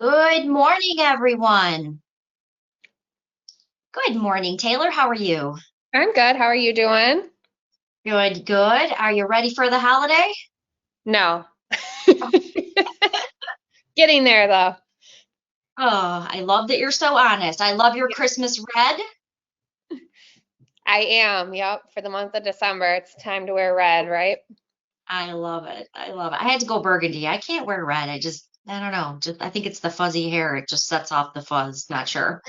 Good morning, everyone. Good morning, Taylor. How are you? I'm good. How are you doing? Good, good. Are you ready for the holiday? No. Getting there though. Oh, I love that you're so honest. I love your Christmas red. I am. Yep. For the month of December, it's time to wear red, right? I love it. I love it. I had to go burgundy. I can't wear red. I don't know. I think it's the fuzzy hair. It just sets off the fuzz. Not sure.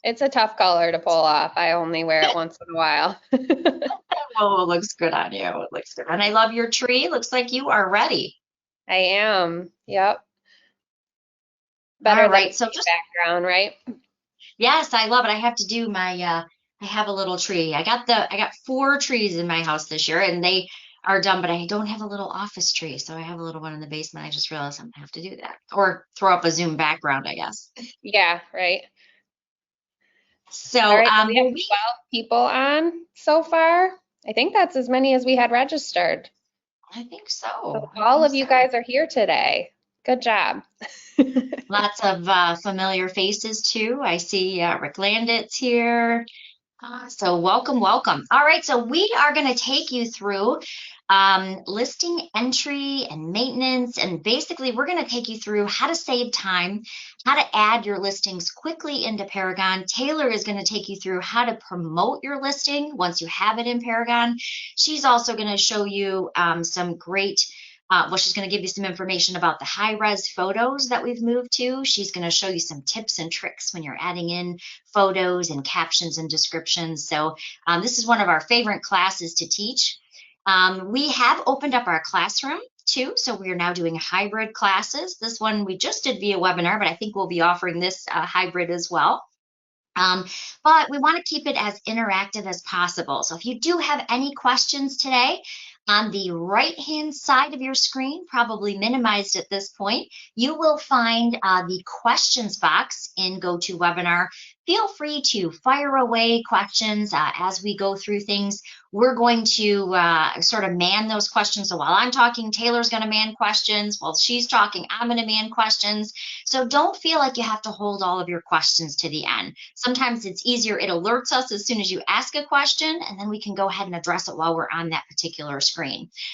It's a tough color to pull off. I only wear it once in a while. Oh, it looks good on you. It looks good. And I love your tree. Looks like you are ready. I am. Yep. All Better than a right. So white just background, right? Yes, I love it. I have to do my I have a little tree. I got four trees in my house this year and they are done, but I don't have a little office tree. So I have a little one in the basement. I just realized I'm gonna have to do that. Or throw up a Zoom background, I guess. Yeah, right. All So right. So we have well we 12 people on so far. I think that's as many as we had registered. I think so. So I all think of you so. guys are here today. Good job. Lots of familiar faces too. I see Rick Landitz here. So welcome, welcome. All right, so we are going to take you through listing entry and maintenance, and basically we're going to take you through how to save time, how to add your listings quickly into Paragon. Taylor is going to take you through how to promote your listing once you have it in Paragon. She's also going to show you some great she's going to give you some information about the high res photos that we've moved to. She's going to show you some tips and tricks when you're adding in photos and captions and descriptions. So this is one of our favorite classes to teach. We have opened up our classroom too, so we are now doing hybrid classes. This one we just did via webinar, but I think we'll be offering this hybrid as well. Um, but we want to keep it as interactive as possible. So if you do have any questions today, on the right-hand side of your screen, probably minimized at this point, you will find the questions box in GoToWebinar. Feel free to fire away questions as we go through things. We're going to sort of man those questions. So while I'm talking, Taylor's going to man questions. While she's talking, I'm going to man questions. So don't feel like you have to hold all of your questions to the end. Sometimes it's easier. It alerts us as soon as you ask a question, and then we can go ahead and address it while we're on that particular screen.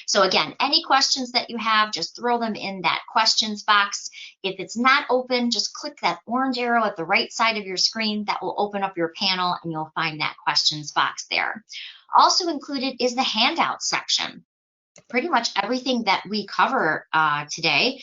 So again, any questions that you have, just throw them in that questions box. If it's not open, just click that orange arrow at the right side of your screen. That will open up your panel and you'll find that questions box there. Also included is the handout section. Pretty much everything that we cover today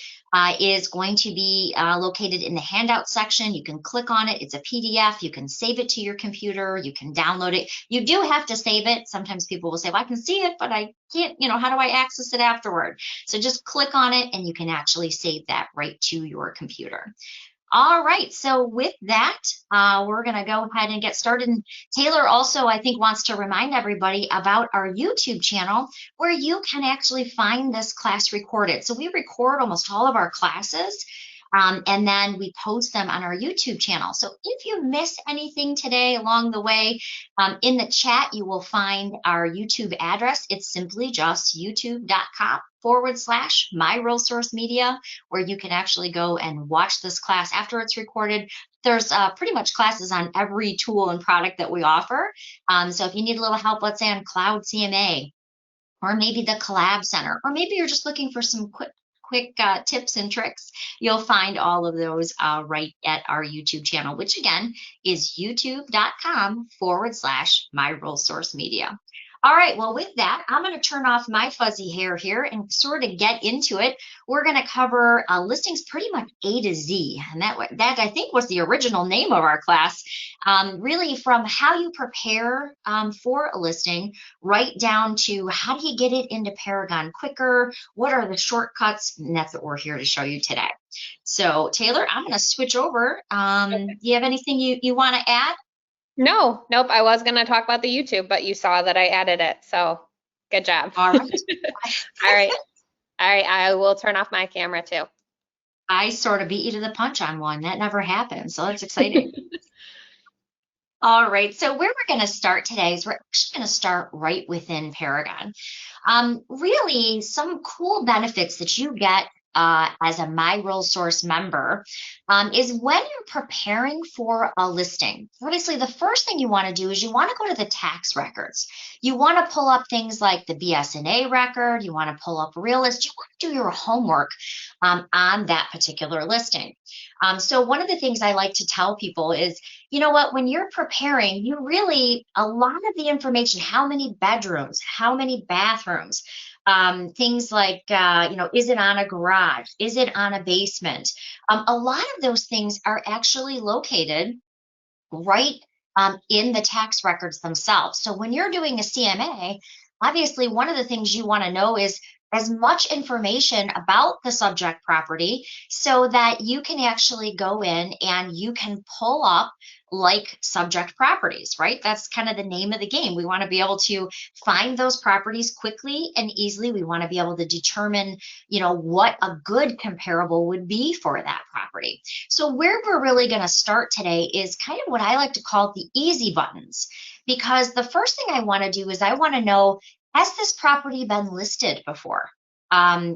is going to be located in the handout section. You can click on it. It's a PDF. You can save it to your computer. You can download it. You do have to save it. Sometimes people will say, well, I can see it, but I can't, how do I access it afterward? So just click on it and you can actually save that right to your computer. All right, so with that, we're going to go ahead and get started. And Taylor also, I think, wants to remind everybody about our YouTube channel where you can actually find this class recorded. So we record almost all of our classes and then we post them on our YouTube channel. So if you miss anything today along the way, in the chat, you will find our YouTube address. It's simply just youtube.com/MiRealSource Media, where you can actually go and watch this class after it's recorded. There's pretty much classes on every tool and product that we offer. So if you need a little help, let's say on Cloud CMA, or maybe the Collab Center, or maybe you're just looking for some quick tips and tricks, you'll find all of those right at our YouTube channel, which again is youtube.com/MiRealSource Media. All right, well, with that, I'm going to turn off my fuzzy hair here and sort of get into it. We're going to cover listings pretty much A to Z, and that I think was the original name of our class, really from how you prepare for a listing right down to how do you get it into Paragon quicker, what are the shortcuts, and that's what we're here to show you today. So Taylor, I'm going to switch over. Do you have anything you want to add? No, nope. I was going to talk about the YouTube, but you saw that I added it. So good job. All right. All right. All right. I will turn off my camera too. I sort of beat you to the punch on one. That never happened. So that's exciting. All right, so where we're going to start today is we're actually going to start right within Paragon. Really, some cool benefits that you get as a MiRealSource member is when you're preparing for a listing. Obviously, the first thing you want to do is you want to go to the tax records. You want to pull up things like the BS&A record. You want to pull up Realist. You want to do your homework on that particular listing. So one of the things I like to tell people is, you know what, when you're preparing, you really, a lot of the information, how many bedrooms, how many bathrooms, things like, is it on a garage? Is it on a basement? A lot of those things are actually located right in the tax records themselves. So when you're doing a CMA, obviously one of the things you want to know is as much information about the subject property so that you can actually go in and you can pull up like subject properties, right? That's kind of the name of the game. We want to be able to find those properties quickly and easily. We want to be able to determine, what a good comparable would be for that property. So where we're really going to start today is kind of what I like to call the easy buttons, because the first thing I want to do is I want to know, has this property been listed before? What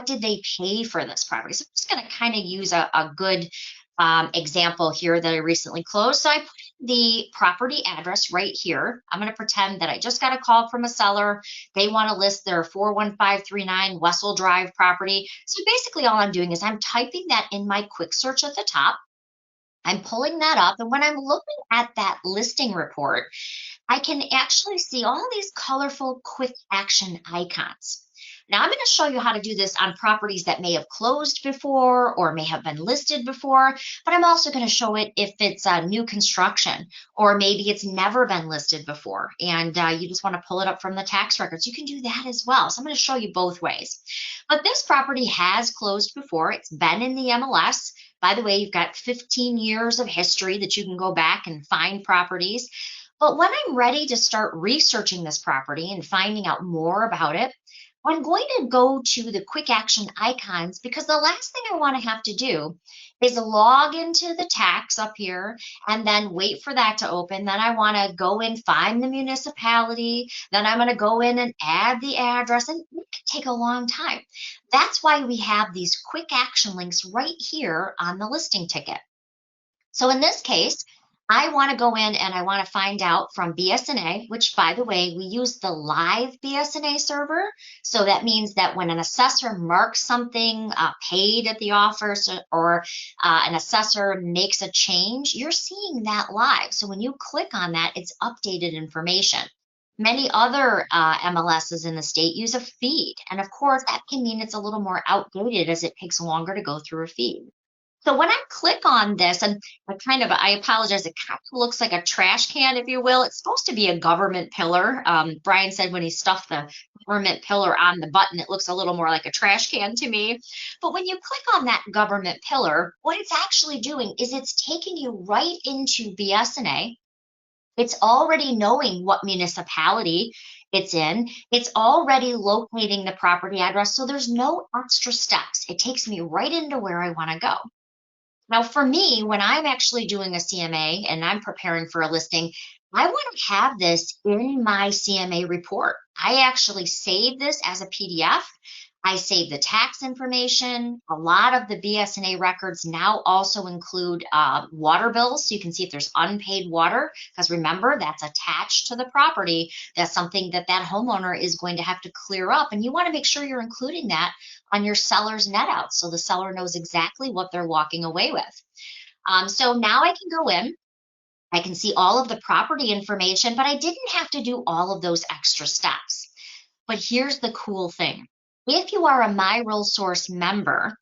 did they pay for this property? So I'm just going to kind of use a good example here that I recently closed. So I put the property address right here. I'm going to pretend that I just got a call from a seller. They want to list their 41539 Wessel Drive property. So basically all I'm doing is I'm typing that in my quick search at the top. I'm pulling that up. And when I'm looking at that listing report, I can actually see all these colorful quick action icons. Now I'm going to show you how to do this on properties that may have closed before or may have been listed before, but I'm also going to show it if it's a new construction or maybe it's never been listed before and you just want to pull it up from the tax records. You can do that as well. So I'm going to show you both ways. But this property has closed before. It's been in the MLS. By the way, you've got 15 years of history that you can go back and find properties. But when I'm ready to start researching this property and finding out more about it, I'm going to go to the quick action icons because the last thing I want to have to do is log into the tax up here and then wait for that to open. Then I want to go in, find the municipality. Then I'm going to go in and add the address, and it can take a long time. That's why we have these quick action links right here on the listing ticket. So in this case, I want to go in and I want to find out from BS&A, which by the way, we use the live BS&A server. So that means that when an assessor marks something paid at the office or an assessor makes a change, you're seeing that live. So when you click on that, it's updated information. Many other MLSs in the state use a feed. And of course, that can mean it's a little more outdated as it takes longer to go through a feed. So when I click on this, and I apologize, it kind of looks like a trash can, if you will. It's supposed to be a government pillar. Brian said when he stuffed the government pillar on the button, it looks a little more like a trash can to me. But when you click on that government pillar, what it's actually doing is it's taking you right into BS&A. It's already knowing what municipality it's in. It's already locating the property address. So there's no extra steps. It takes me right into where I want to go. Now, for me, when I'm actually doing a CMA and I'm preparing for a listing, I want to have this in my CMA report. I actually save this as a PDF. I save the tax information. A lot of the BS&A records now also include water bills, so you can see if there's unpaid water, because remember, that's attached to the property. That's something that that homeowner is going to have to clear up, and you want to make sure you're including that on your seller's net out so the seller knows exactly what they're walking away with. So now I can go in. I can see all of the property information, but I didn't have to do all of those extra steps. But here's the cool thing. If you are a MiRealSource member,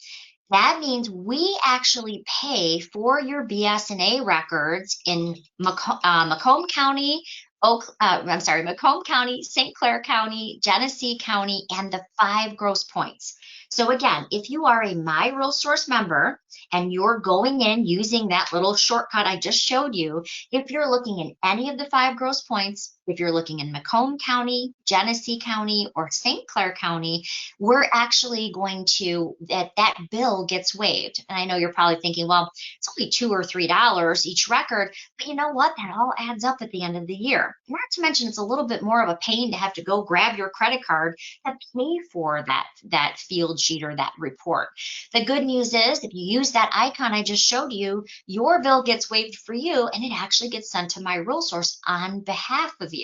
that means we actually pay for your BS&A records in Macomb County, Macomb County, St. Clair County, Genesee County, and the 5 Grosse Pointes. So again, if you are a MiRealSource member and you're going in using that little shortcut I just showed you, if you're looking in any of the 5 gross points, if you're looking in Macomb County, Genesee County, or St. Clair County, we're actually going to, that bill gets waived. And I know you're probably thinking, well, it's only $2 or $3 each record, but you know what? That all adds up at the end of the year. Not to mention, it's a little bit more of a pain to have to go grab your credit card and pay for that field sheet or that report. The good news is, if you use that icon I just showed you, your bill gets waived for you, and it actually gets sent to MiRealSource on behalf of you.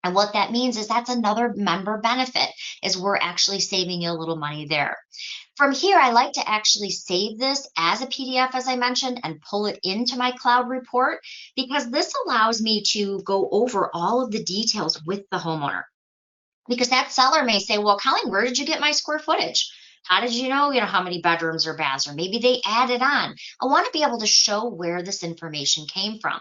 And what that means is that's another member benefit, is we're actually saving you a little money there. From here, I like to actually save this as a PDF, as I mentioned, and pull it into my cloud report, because this allows me to go over all of the details with the homeowner. Because that seller may say, well, Colleen, where did you get my square footage? How did you know how many bedrooms or baths? Or maybe they added on. I want to be able to show where this information came from.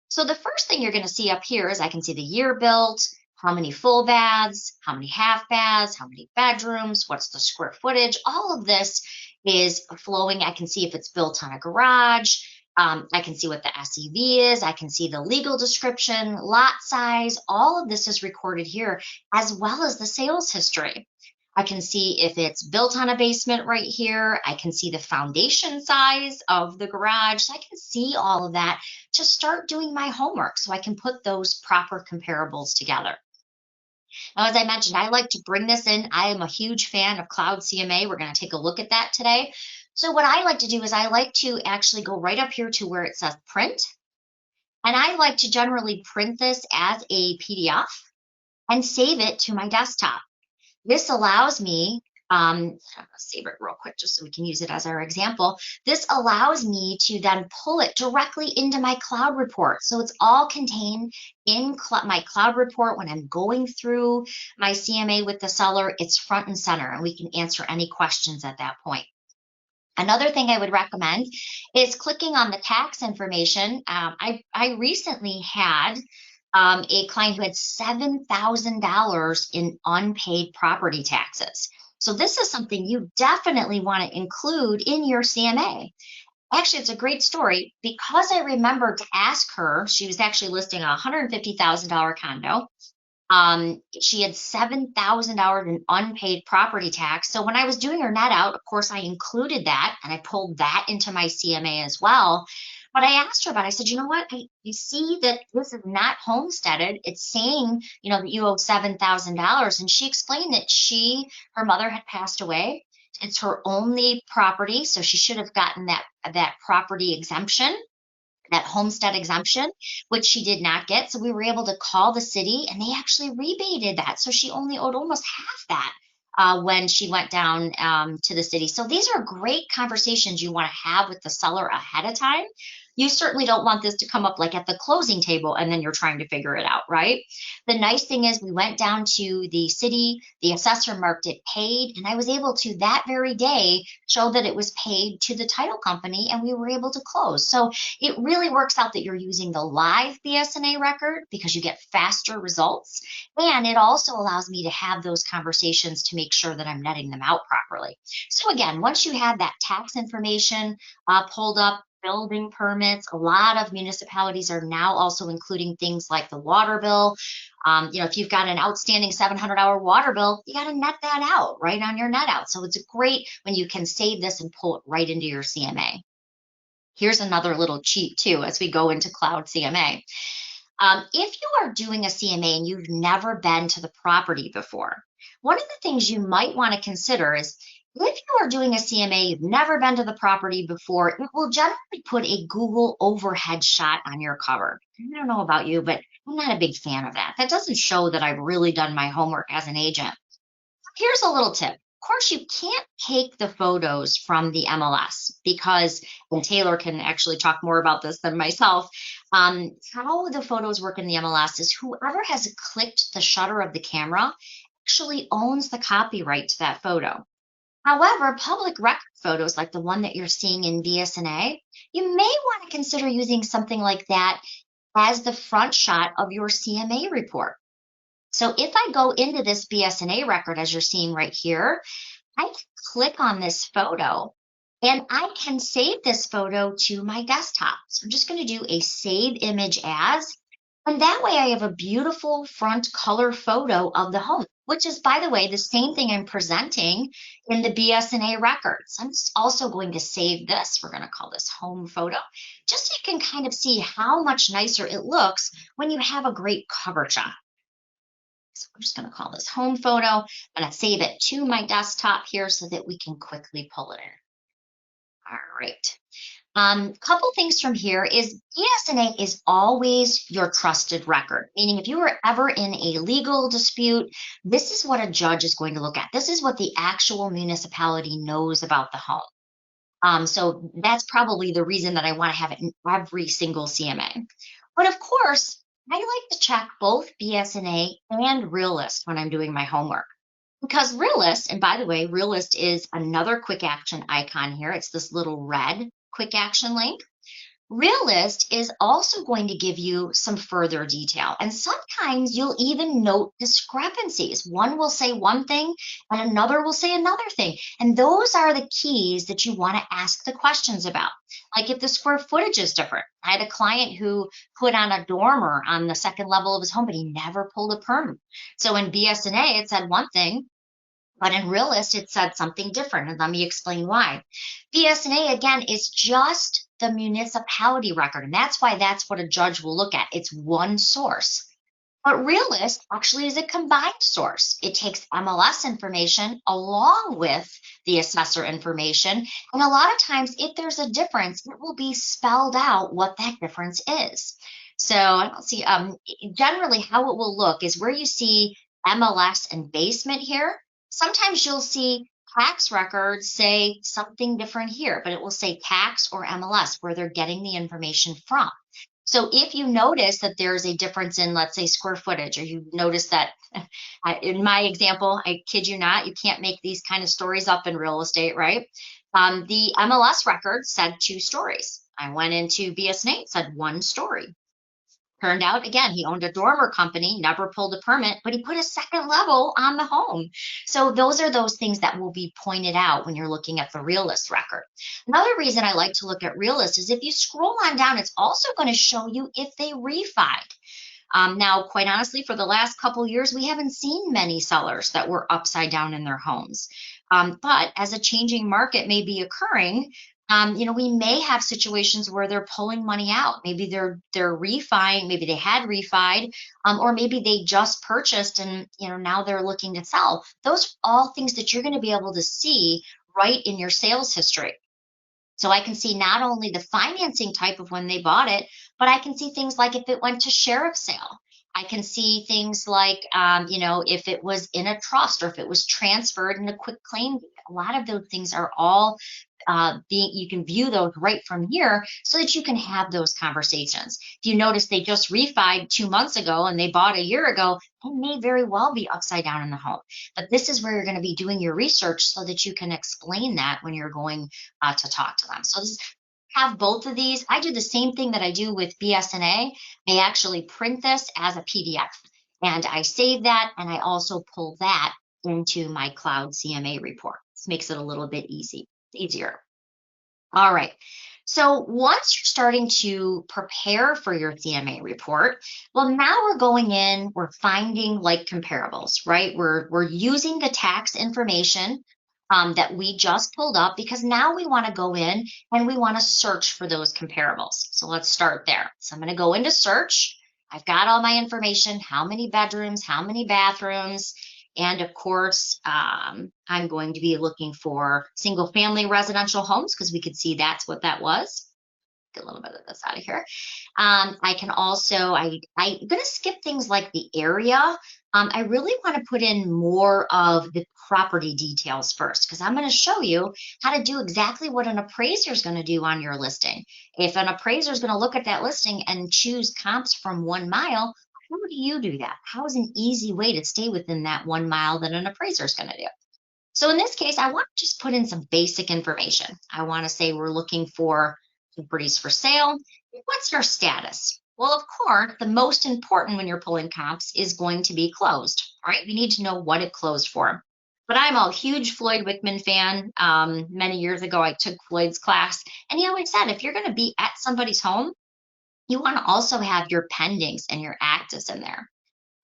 So the first thing you're going to see up here is I can see the year built, how many full baths, how many half baths, how many bedrooms, what's the square footage. All of this is flowing. I can see if it's built on a garage. I can see what the SEV is. I can see the legal description, lot size. All of this is recorded here, as well as the sales history. I can see if it's built on a basement right here. I can see the foundation size of the garage. So I can see all of that to start doing my homework so I can put those proper comparables together. Now, as I mentioned, I like to bring this in. I am a huge fan of Cloud CMA. We're going to take a look at that today. So what I like to do is I like to actually go right up here to where it says print. And I like to generally print this as a PDF and save it to my desktop. This allows me, I'm going to save it real quick just so we can use it as our example. This allows me to then pull it directly into my cloud report. So it's all contained in my cloud report. When I'm going through my CMA with the seller, it's front and center, and we can answer any questions at that point. Another thing I would recommend is clicking on the tax information. I recently had a client who had $7,000 in unpaid property taxes. So this is something you definitely want to include in your CMA. Actually, it's a great story because I remembered to ask her. She was actually listing a $150,000 condo. She had $7,000 in unpaid property tax. So when I was doing her net out, of course, I included that and I pulled that into my CMA as well. But I asked her about it. I said, you know what? You see that this is not homesteaded. It's saying, that you owe $7,000. And she explained that her mother had passed away. It's her only property. So she should have gotten that property exemption, that homestead exemption, which she did not get. So we were able to call the city and they actually rebated that. So she only owed almost half that when she went down to the city. So these are great conversations you want to have with the seller ahead of time. You certainly don't want this to come up like at the closing table and then you're trying to figure it out, right? The nice thing is we went down to the city, the assessor marked it paid, and I was able to that very day show that it was paid to the title company and we were able to close. So it really works out that you're using the live BSNA record because you get faster results. And it also allows me to have those conversations to make sure that I'm netting them out properly. So again, once you have that tax information pulled up, building permits, a lot of municipalities are now also including things like the water bill. If you've got an outstanding $700 water bill, you got to net that out right on your net out. So it's great when you can save this and pull it right into your CMA. Here's another little cheat too as we go into Cloud CMA. If you are doing a CMA and you've never been to the property before, one of the things you might want to consider is if you are doing a CMA, you've never been to the property before, it will generally put a Google overhead shot on your cover. I don't know about you, but I'm not a big fan of that. That doesn't show that I've really done my homework as an agent. Here's a little tip. Of course, you can't take the photos from the MLS because, and Taylor can actually talk more about this than myself, how the photos work in the MLS is whoever has clicked the shutter of the camera actually owns the copyright to that photo. However, public record photos like the one that you're seeing in BSNA, you may want to consider using something like that as the front shot of your CMA report. So if I go into this BSNA record, as you're seeing right here, I can click on this photo and I can save this photo to my desktop. So I'm just going to do a save image as, and that way I have a beautiful front color photo of the home, which is, by the way, the same thing I'm presenting in the BSNA records. I'm also going to save this. We're going to call this home photo, just so you can kind of see how much nicer it looks when you have a great cover shot. So I'm just going to call this home photo. I'm going to save it to my desktop here so that we can quickly pull it in. All right. Couple things from here is BSNA is always your trusted record, meaning if you were ever in a legal dispute, this is what a judge is going to look at. This is what the actual municipality knows about the home. So that's probably the reason that I want to have it in every single CMA. But of course, I like to check both BSNA and Realist when I'm doing my homework. Because Realist, and by the way, Realist is another quick action icon here. It's this little red quick action link. Realist is also going to give you some further detail. And sometimes you'll even note discrepancies. One will say one thing and another will say another thing. And those are the keys that you want to ask the questions about. Like if the square footage is different. I had a client who put on a dormer on the second level of his home, but he never pulled a permit. So in BSNA, it said one thing, but in Realist, it said something different, and let me explain why. BSNA, again, is just the municipality record, and that's why that's what a judge will look at. It's one source. But Realist actually is a combined source. It takes MLS information along with the assessor information, and a lot of times, if there's a difference, it will be spelled out what that difference is. So let's see, generally how it will look is where you see MLS and basement here. Sometimes you'll see tax records say something different here, but it will say tax or MLS where they're getting the information from. So if you notice that there's a difference in, let's say, square footage, or you notice that, in my example, I kid you not, you can't make these kind of stories up in real estate, right? The MLS record said 2 stories. I went into BSNA, it said 1 story. Turned out, again, he owned a dormer company, never pulled a permit, but he put a second level on the home. So those are those things that will be pointed out when you're looking at the Realist record. Another reason I like to look at Realist is if you scroll on down, it's also going to show you if they refied. Now, quite honestly, for the last couple years, we haven't seen many sellers that were upside down in their homes. But as a changing market may be occurring, we may have situations where they're pulling money out. Maybe they're refining, maybe they had refied, or maybe they just purchased and now they're looking to sell. Those are all things that you're going to be able to see right in your sales history. So I can see not only the financing type of when they bought it, but I can see things like if it went to sheriff sale. I can see things like, if it was in a trust or if it was transferred in a quick claim. A lot of those things are all you can view those right from here so that you can have those conversations. If you notice they just refied 2 months ago and they bought a year ago, they may very well be upside down in the home. But this is where you're going to be doing your research so that you can explain that when you're going to talk to them. So have both of these. I do the same thing that I do with BSNA. I actually print this as a PDF and I save that, and I also pull that into my cloud CMA report. This makes it a little bit easier. All right. So once you're starting to prepare for your CMA report, well, now we're going in, we're finding like comparables, right? We're using the tax information that we just pulled up, because now we want to go in and we want to search for those comparables. So let's start there. So I'm going to go into search. I've got all my information, how many bedrooms, how many bathrooms, and of course, I'm going to be looking for single family residential homes because we could see that's what that was. Get a little bit of this out of here. I can also, I'm going to skip things like the area. I really want to put in more of the property details first, because I'm going to show you how to do exactly what an appraiser is going to do on your listing. If an appraiser is going to look at that listing and choose comps from 1 mile, how do you do that? How is an easy way to stay within that 1 mile that an appraiser is going to do? So in this case, I want to just put in some basic information. I want to say we're looking for properties for sale. What's your status? Well, of course, the most important when you're pulling comps is going to be closed. All right, we need to know what it closed for. But I'm a huge Floyd Wickman fan. Many years ago, I took Floyd's class, and he always said, if you're going to be at somebody's home, you want to also have your pendings and your actives in there.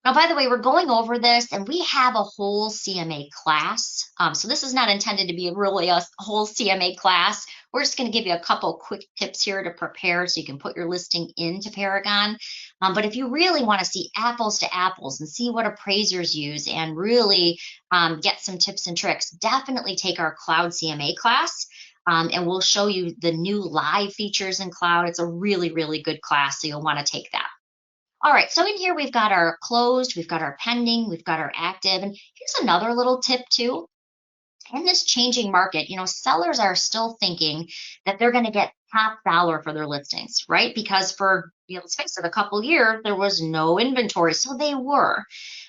Now, by the way, we're going over this and we have a whole CMA class. So this is not intended to be really a whole CMA class. We're just going to give you a couple quick tips here to prepare so you can put your listing into Paragon. But if you really want to see apples to apples and see what appraisers use and really get some tips and tricks, definitely take our Cloud CMA class. And we'll show you the new live features in Cloud. It's a really, really good class, so you'll want to take that. All right, so in here we've got our closed, we've got our pending, we've got our active, and here's another little tip too. In this changing market, sellers are still thinking that they're going to get top dollar for their listings, right? Because for, let's face it, a couple years, there was no inventory, so they were.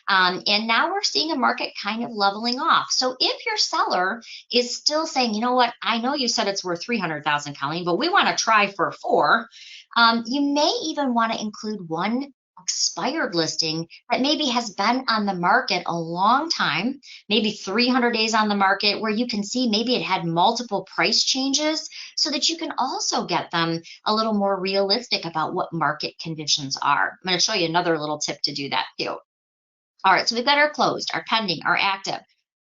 And now we're seeing a market kind of leveling off. So if your seller is still saying, you know what, I know you said it's worth 300,000, Colleen, but we want to try for 4, you may even want to include one expired listing that maybe has been on the market a long time, maybe 300 days on the market, where you can see maybe it had multiple price changes, so that you can also get them a little more realistic about what market conditions are. I'm going to show you another little tip to do that too. All right, so we've got our closed, our pending, our active.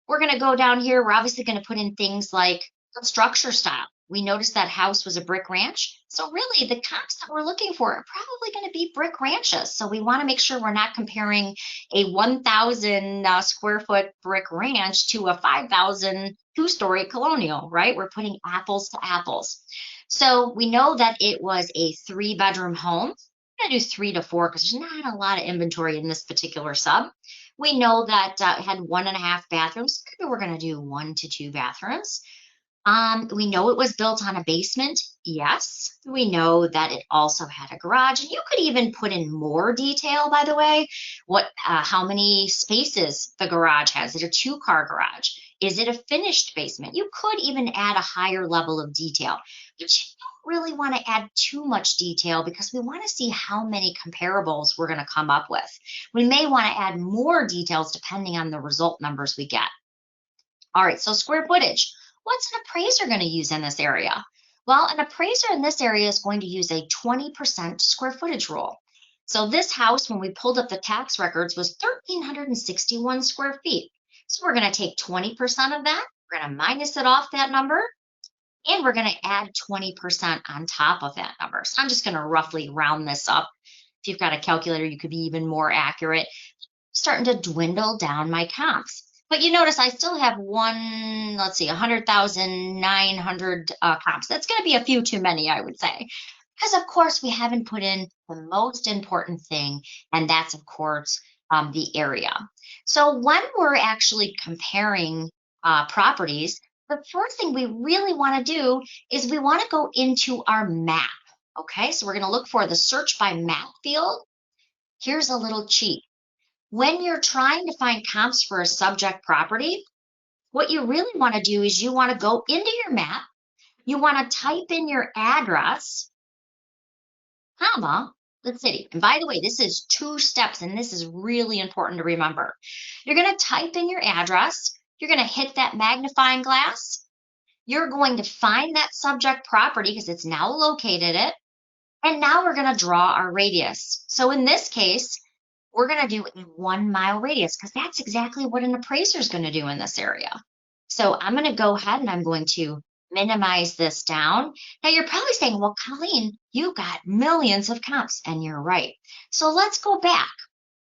We're going to go down here. We're obviously going to put in things like the structure style. We noticed that house was a brick ranch. So really the comps that we're looking for are probably going to be brick ranches. So we want to make sure we're not comparing a 1,000 square foot brick ranch to a 5,000 two-story colonial, right? We're putting apples to apples. So we know that it was a 3-bedroom home. I'm going to do 3 to 4 because there's not a lot of inventory in this particular sub. We know that it had 1.5 bathrooms. Maybe we're going to do 1 to 2 bathrooms. We know it was built on a basement. Yes. We know that it also had a garage, and you could even put in more detail, by the way, how many spaces the garage has. Is it a 2-car garage? Is it a finished basement? You could even add a higher level of detail, but you don't really want to add too much detail because we want to see how many comparables we're going to come up with. We may want to add more details depending on the result numbers we get. All right, so square footage. What's an appraiser going to use in this area? Well, an appraiser in this area is going to use a 20% square footage rule. So this house, when we pulled up the tax records, was 1,361 square feet. So we're going to take 20% of that, we're going to minus it off that number, and we're going to add 20% on top of that number. So I'm just going to roughly round this up. If you've got a calculator, you could be even more accurate. Starting to dwindle down my comps. But you notice I still have 100,900 comps. That's going to be a few too many, I would say. Because, of course, we haven't put in the most important thing, and that's, of course, the area. So when we're actually comparing properties, the first thing we really want to do is we want to go into our map. Okay, so we're going to look for the search by map field. Here's a little cheat. When you're trying to find comps for a subject property, what you really want to do is you want to go into your map, you want to type in your address, comma, the city. And by the way, this is 2 steps, and this is really important to remember. You're going to type in your address, you're going to hit that magnifying glass, you're going to find that subject property because it's now located it, and now we're going to draw our radius. So in this case, we're going to do a 1-mile radius because that's exactly what an appraiser is going to do in this area. So I'm going to go ahead and I'm going to minimize this down. Now you're probably saying, well, Colleen, you got millions of comps, and you're right. So let's go back.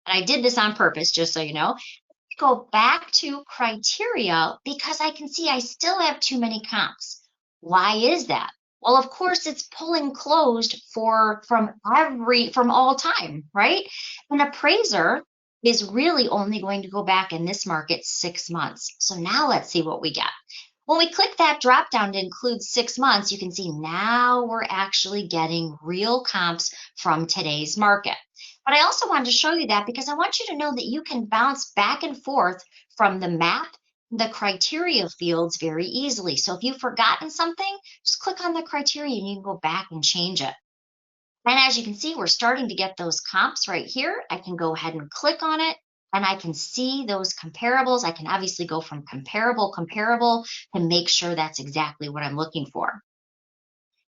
And I did this on purpose, just so you know. Go back to criteria because I can see I still have too many comps. Why is that? Well, of course, it's pulling closed from all time, right? An appraiser is really only going to go back in this market 6 months. So now let's see what we get. When we click that drop down to include 6 months, you can see now we're actually getting real comps from today's market. But I also wanted to show you that because I want you to know that you can bounce back and forth from the map, the criteria fields very easily. So if you've forgotten something, just click on the criteria and you can go back and change it. And as you can see, we're starting to get those comps right here. I can go ahead and click on it, and I can see those comparables. I can obviously go from comparable to make sure that's exactly what I'm looking for.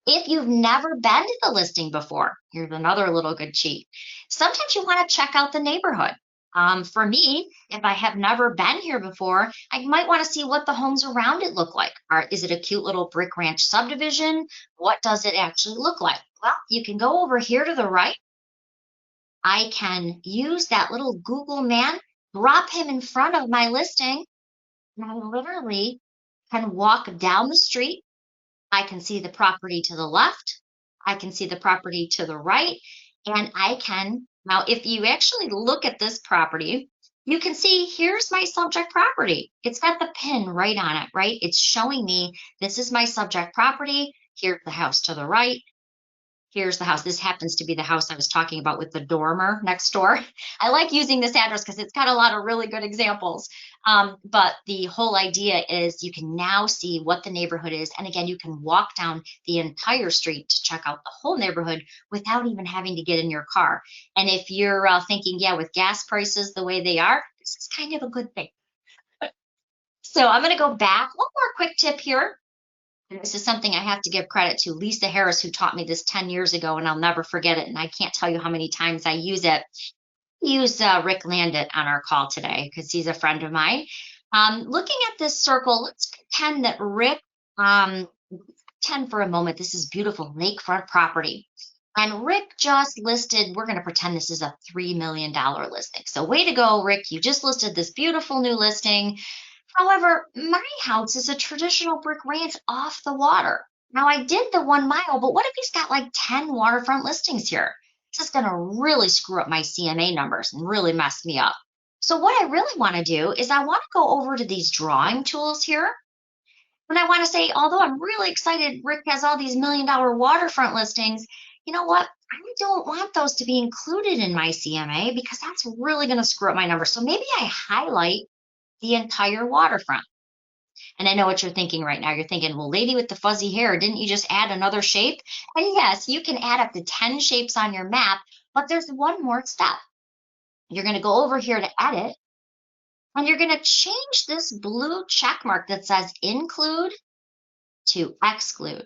If you've never been to the listing before, here's another little good cheat. Sometimes you want to check out the neighborhood. For me, if I have never been here before, I might want to see what the homes around it look like. Is it a cute little brick ranch subdivision? What does it actually look like? Well, you can go over here to the right. I can use that little Google man, drop him in front of my listing, and I literally can walk down the street. I can see the property to the left. I can see the property to the right. And I can, now, if you actually look at this property, you can see here's my subject property. It's got the pin right on it, right? It's showing me this is my subject property. Here's the house to the right. Here's the house. This happens to be the house I was talking about with the dormer next door. I like using this address because it's got a lot of really good examples. But the whole idea is you can now see what the neighborhood is. And again, you can walk down the entire street to check out the whole neighborhood without even having to get in your car. And if you're thinking, yeah, with gas prices the way they are, this is kind of a good thing. So I'm going to go back. One more quick tip here. And this is something I have to give credit to Lisa Harris, who taught me this 10 years ago, and I'll never forget it. And I can't tell you how many times I use it. Use Rick Landit on our call today because he's a friend of mine. Looking at this circle, let's pretend that Rick, pretend for a moment, this is beautiful lakefront property. And Rick just listed, we're going to pretend this is a $3 million listing. So way to go, Rick. You just listed this beautiful new listing. However, my house is a traditional brick ranch off the water. Now, I did the 1 mile, but what if he's got like 10 waterfront listings here? This is going to really screw up my CMA numbers and really mess me up. So what I really want to do is I want to go over to these drawing tools here. And I want to say, although I'm really excited Rick has all these $1 million waterfront listings, you know what? I don't want those to be included in my CMA because that's really going to screw up my numbers. So maybe I highlight the entire waterfront. And I know what you're thinking right now. You're thinking, well, lady with the fuzzy hair, didn't you just add another shape? And yes, you can add up to 10 shapes on your map, but there's one more step. You're going to go over here to edit, and you're going to change this blue check mark that says include to exclude.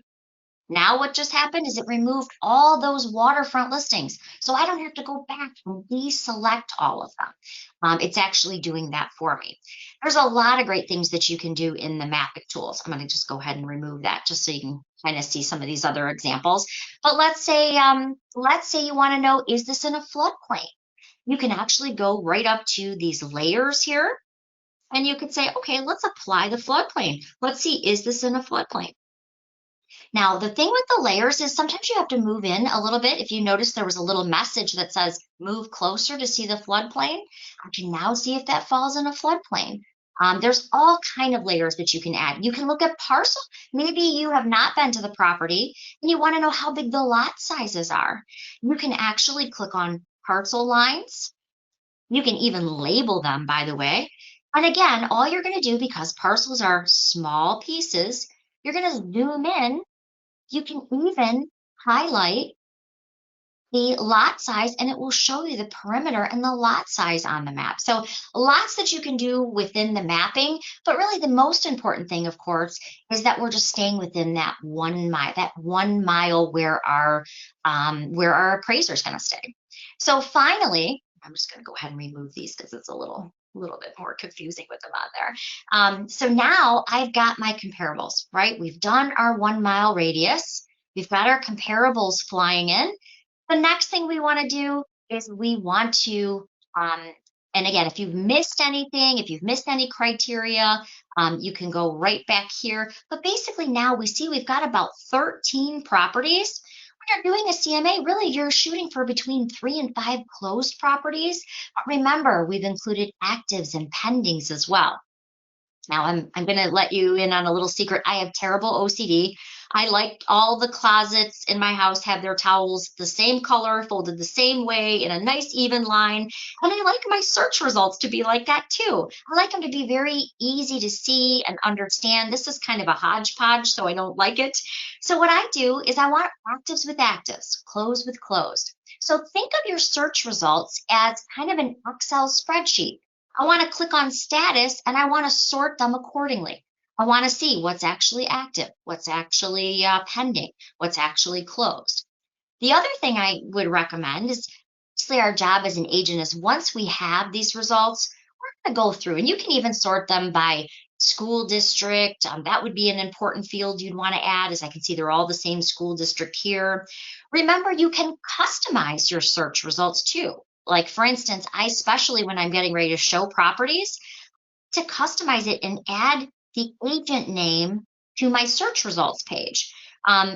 Now what just happened is it removed all those waterfront listings. So I don't have to go back and deselect all of them. It's actually doing that for me. There's a lot of great things that you can do in the mapping tools. I'm going to just go ahead and remove that just so you can kind of see some of these other examples. But let's say you want to know, is this in a floodplain? You can actually go right up to these layers here. And you could say, okay, let's apply the floodplain. Let's see, is this in a floodplain? Now, the thing with the layers is sometimes you have to move in a little bit. If you notice there was a little message that says move closer to see the floodplain, I can now see if that falls in a floodplain. There's all kind of layers that you can add. You can look at parcel. Maybe you have not been to the property and you want to know how big the lot sizes are. You can actually click on parcel lines. You can even label them, by the way. And again, all you're going to do, because parcels are small pieces, you're going to zoom in. You can even highlight the lot size and it will show you the perimeter and the lot size on the map. So lots that you can do within the mapping, but really the most important thing, of course, is that we're just staying within that 1 mile where our appraiser is going to stay. So finally, I'm just going to go ahead and remove these because it's a little bit more confusing with them on there. So now I've got my comparables, right? We've done our 1 mile radius. We've got our comparables flying in. The next thing we want to do is we want to, and again, if you've missed anything, if you've missed any criteria, you can go right back here. But basically now we see we've got about 13 properties. When you're doing a CMA, really you're shooting for between 3 and 5 closed properties. But remember, we've included actives and pendings as well. Now I'm going to let you in on a little secret. I have terrible OCD. I like all the closets in my house have their towels the same color, folded the same way in a nice even line. And I like my search results to be like that too. I like them to be very easy to see and understand. This is kind of a hodgepodge, so I don't like it. So what I do is I want actives with actives, closed with closed. So think of your search results as kind of an Excel spreadsheet. I want to click on status and I want to sort them accordingly. I want to see what's actually active, what's actually pending, what's actually closed. The other thing I would recommend is obviously our job as an agent is once we have these results, we're going to go through and you can even sort them by school district. That would be an important field you'd want to add, as I can see they're all the same school district here. Remember, you can customize your search results too. Like for instance, I especially when I'm getting ready to show properties, to customize it and add the agent name to my search results page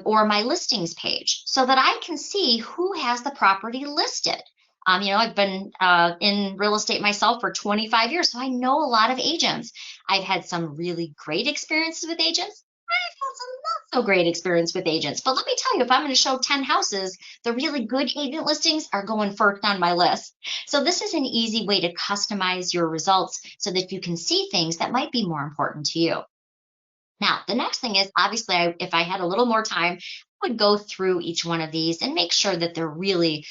or my listings page so that I can see who has the property listed. I've been in real estate myself for 25 years, so I know a lot of agents. I've had some really great experiences with agents. I've had some not so great experience with agents. But let me tell you, if I'm going to show 10 houses, the really good agent listings are going first on my list. So this is an easy way to customize your results so that you can see things that might be more important to you. Now, the next thing is obviously, if I had a little more time, I would go through each one of these and make sure that they're really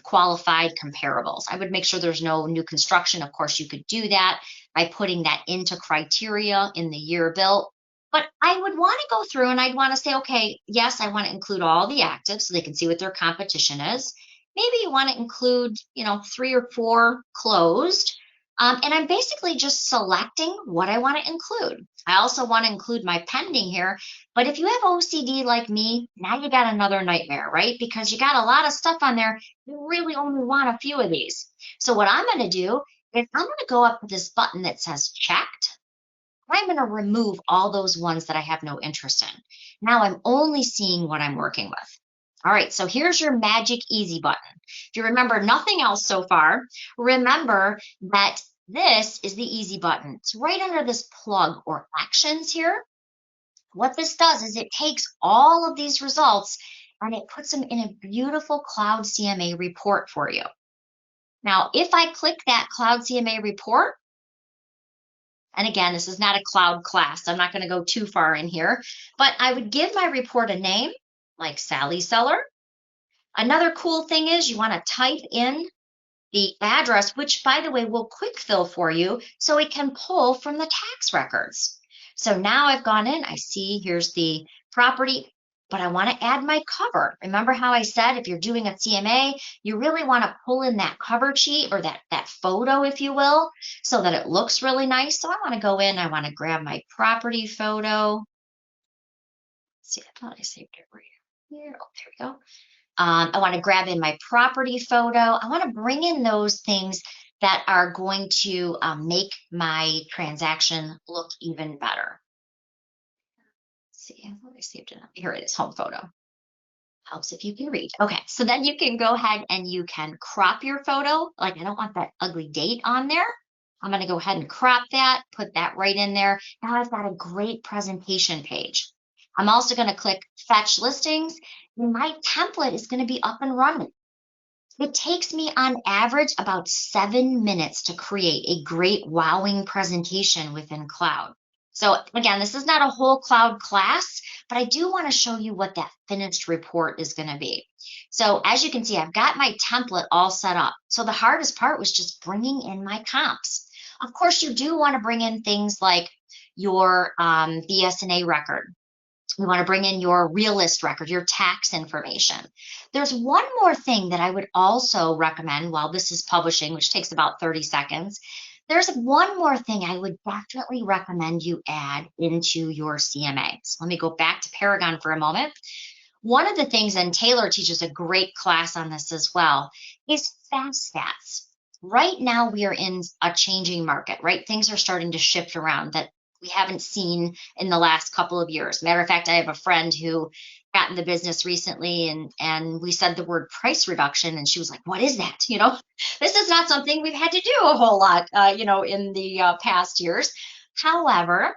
qualified comparables. I would make sure there's no new construction. Of course, you could do that by putting that into criteria in the year built. But I would want to go through and I'd want to say, okay, yes, I want to include all the active so they can see what their competition is. Maybe you want to include, 3 or 4 closed. And I'm basically just selecting what I want to include. I also want to include my pending here, but if you have OCD like me, now you got another nightmare, right? Because you got a lot of stuff on there. You really only want a few of these. So what I'm going to do is I'm going to go up to this button that says checked. I'm going to remove all those ones that I have no interest in. Now I'm only seeing what I'm working with. All right, so here's your magic easy button. If you remember nothing else so far, remember that this is the easy button. It's right under this plug or actions here. What this does is it takes all of these results and it puts them in a beautiful Cloud CMA report for you. Now, if I click that Cloud CMA report, and again, this is not a cloud class, so I'm not going to go too far in here, but I would give my report a name like Sally Seller. Another cool thing is you want to type in the address, which by the way, will quick fill for you so it can pull from the tax records. So now I've gone in, I see here's the property, but I want to add my cover. Remember how I said if you're doing a CMA, you really want to pull in that cover sheet or that photo, if you will, so that it looks really nice. So I want to go in, I want to grab my property photo. Let's see, I thought I saved it right here. Oh, there we go. I want to grab in my property photo. I want to bring in those things that are going to make my transaction look even better. Let's see, I thought I saved it. Here it is, home photo. Helps if you can read. Okay, so then you can go ahead and you can crop your photo. Like I don't want that ugly date on there. I'm going to go ahead and crop that, put that right in there. Now I've got a great presentation page. I'm also going to click Fetch Listings, and my template is going to be up and running. It takes me on average about 7 minutes to create a great wowing presentation within Cloud. So again, this is not a whole Cloud class, but I do want to show you what that finished report is going to be. So as you can see, I've got my template all set up. So the hardest part was just bringing in my comps. Of course, you do want to bring in things like your BS&A record. You want to bring in your Realist record, your tax information. There's one more thing that I would also recommend while this is publishing, which takes about 30 seconds. There's one more thing I would definitely recommend you add into your CMA. So let me go back to Paragon for a moment. One of the things, and Taylor teaches a great class on this as well, is fast stats. Right now, we are in a changing market, right? Things are starting to shift around that we haven't seen in the last couple of years. Matter of fact, I have a friend who got in the business recently and we said the word price reduction and she was like, what is that? This is not something we've had to do a whole lot, in the past years. However,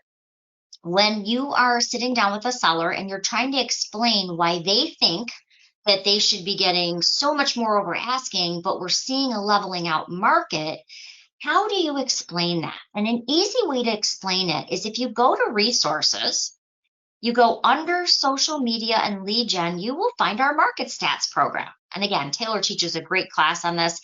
when you are sitting down with a seller and you're trying to explain why they think that they should be getting so much more over asking, but we're seeing a leveling out market, how do you explain that? And an easy way to explain it is if you go to resources, you go under social media and lead gen, you will find our market stats program. And again, Taylor teaches a great class on this.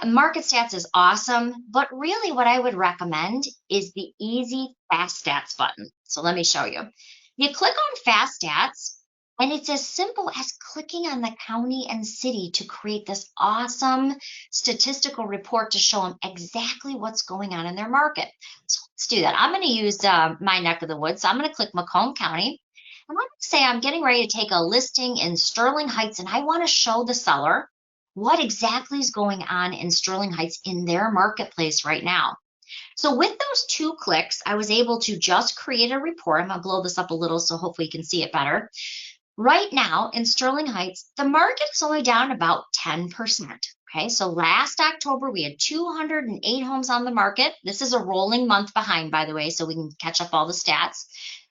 Market stats is awesome, but really what I would recommend is the easy fast stats button. So let me show you. You click on fast stats, and it's as simple as clicking on the county and city to create this awesome statistical report to show them exactly what's going on in their market. So let's do that. I'm going to use my neck of the woods. So I'm going to click Macomb County. I'm going to say I'm getting ready to take a listing in Sterling Heights, and I want to show the seller what exactly is going on in Sterling Heights in their marketplace right now. So with those 2 clicks, I was able to just create a report. I'm going to blow this up a little so hopefully you can see it better. Right now in Sterling Heights, the market is only down about 10%. Okay, so last October, we had 208 homes on the market. This is a rolling month behind, by the way, so we can catch up all the stats.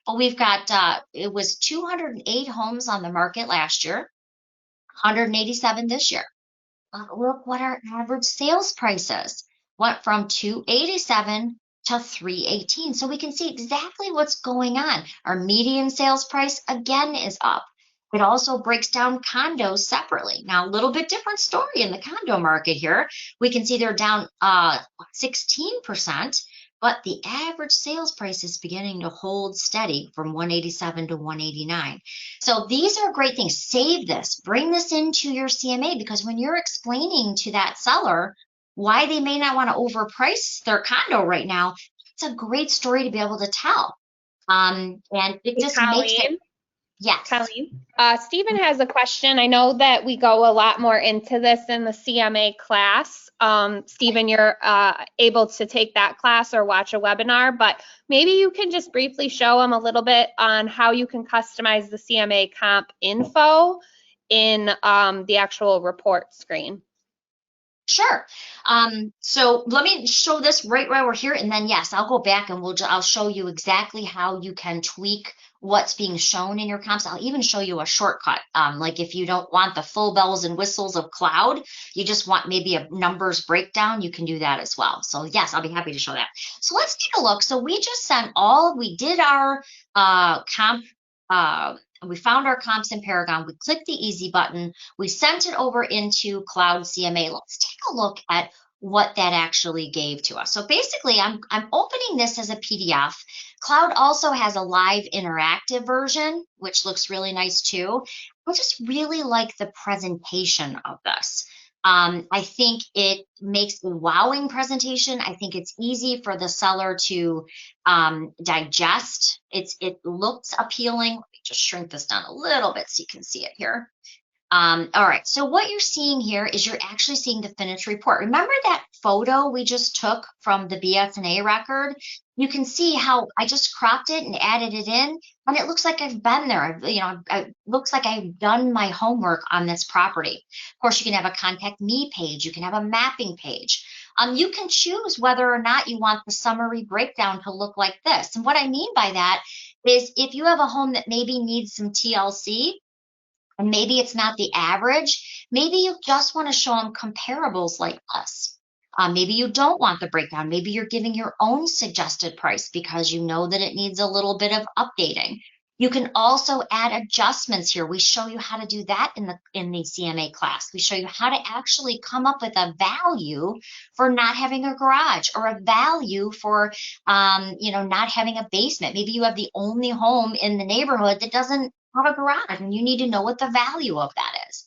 But we've got, it was 208 homes on the market last year, 187 this year. Look what our average sales price is. Went from 287 to 318. So we can see exactly what's going on. Our median sales price again is up. It also breaks down condos separately. Now, a little bit different story in the condo market here. We can see they're down 16%, but the average sales price is beginning to hold steady from 187 to 189. So these are great things. Save this, bring this into your CMA, because when you're explaining to that seller why they may not want to overprice their condo right now, it's a great story to be able to tell. And it just makes it. Yes. Colleen, Stephen has a question. I know that we go a lot more into this in the CMA class. Stephen, you're able to take that class or watch a webinar, but maybe you can just briefly show him a little bit on how you can customize the CMA comp info in the actual report screen. Sure. So let me show this right while we're here, and then yes, I'll go back and I'll show you exactly how you can tweak what's being shown in your comps. I'll even show you a shortcut. Like if you don't want the full bells and whistles of cloud, you just want maybe a numbers breakdown, you can do that as well. So yes, I'll be happy to show that. So let's take a look. So we just we did our comp. We found our comps in Paragon. We clicked the easy button. We sent it over into Cloud CMA. Let's take a look at what that actually gave to us. So basically, I'm opening this as a PDF. Cloud also has a live interactive version, which looks really nice too. I just really like the presentation of this. I think it makes a wowing presentation. I think it's easy for the seller to digest. It looks appealing. Let me just shrink this down a little bit so you can see it here. All right, so what you're seeing here is you're actually seeing the finished report. Remember that photo we just took from the BS&A record? You can see how I just cropped it and added it in, and it looks like I've been there. It looks like I've done my homework on this property. Of course, you can have a contact me page. You can have a mapping page. You can choose whether or not you want the summary breakdown to look like this. And what I mean by that is if you have a home that maybe needs some TLC, and maybe it's not the average, maybe you just want to show them comparables like this. Maybe you don't want the breakdown. Maybe you're giving your own suggested price because you know that it needs a little bit of updating. You can also add adjustments here. We show you how to do that in the CMA class. We show you how to actually come up with a value for not having a garage, or a value for not having a basement. Maybe you have the only home in the neighborhood that doesn't have a garage, and you need to know what the value of that is.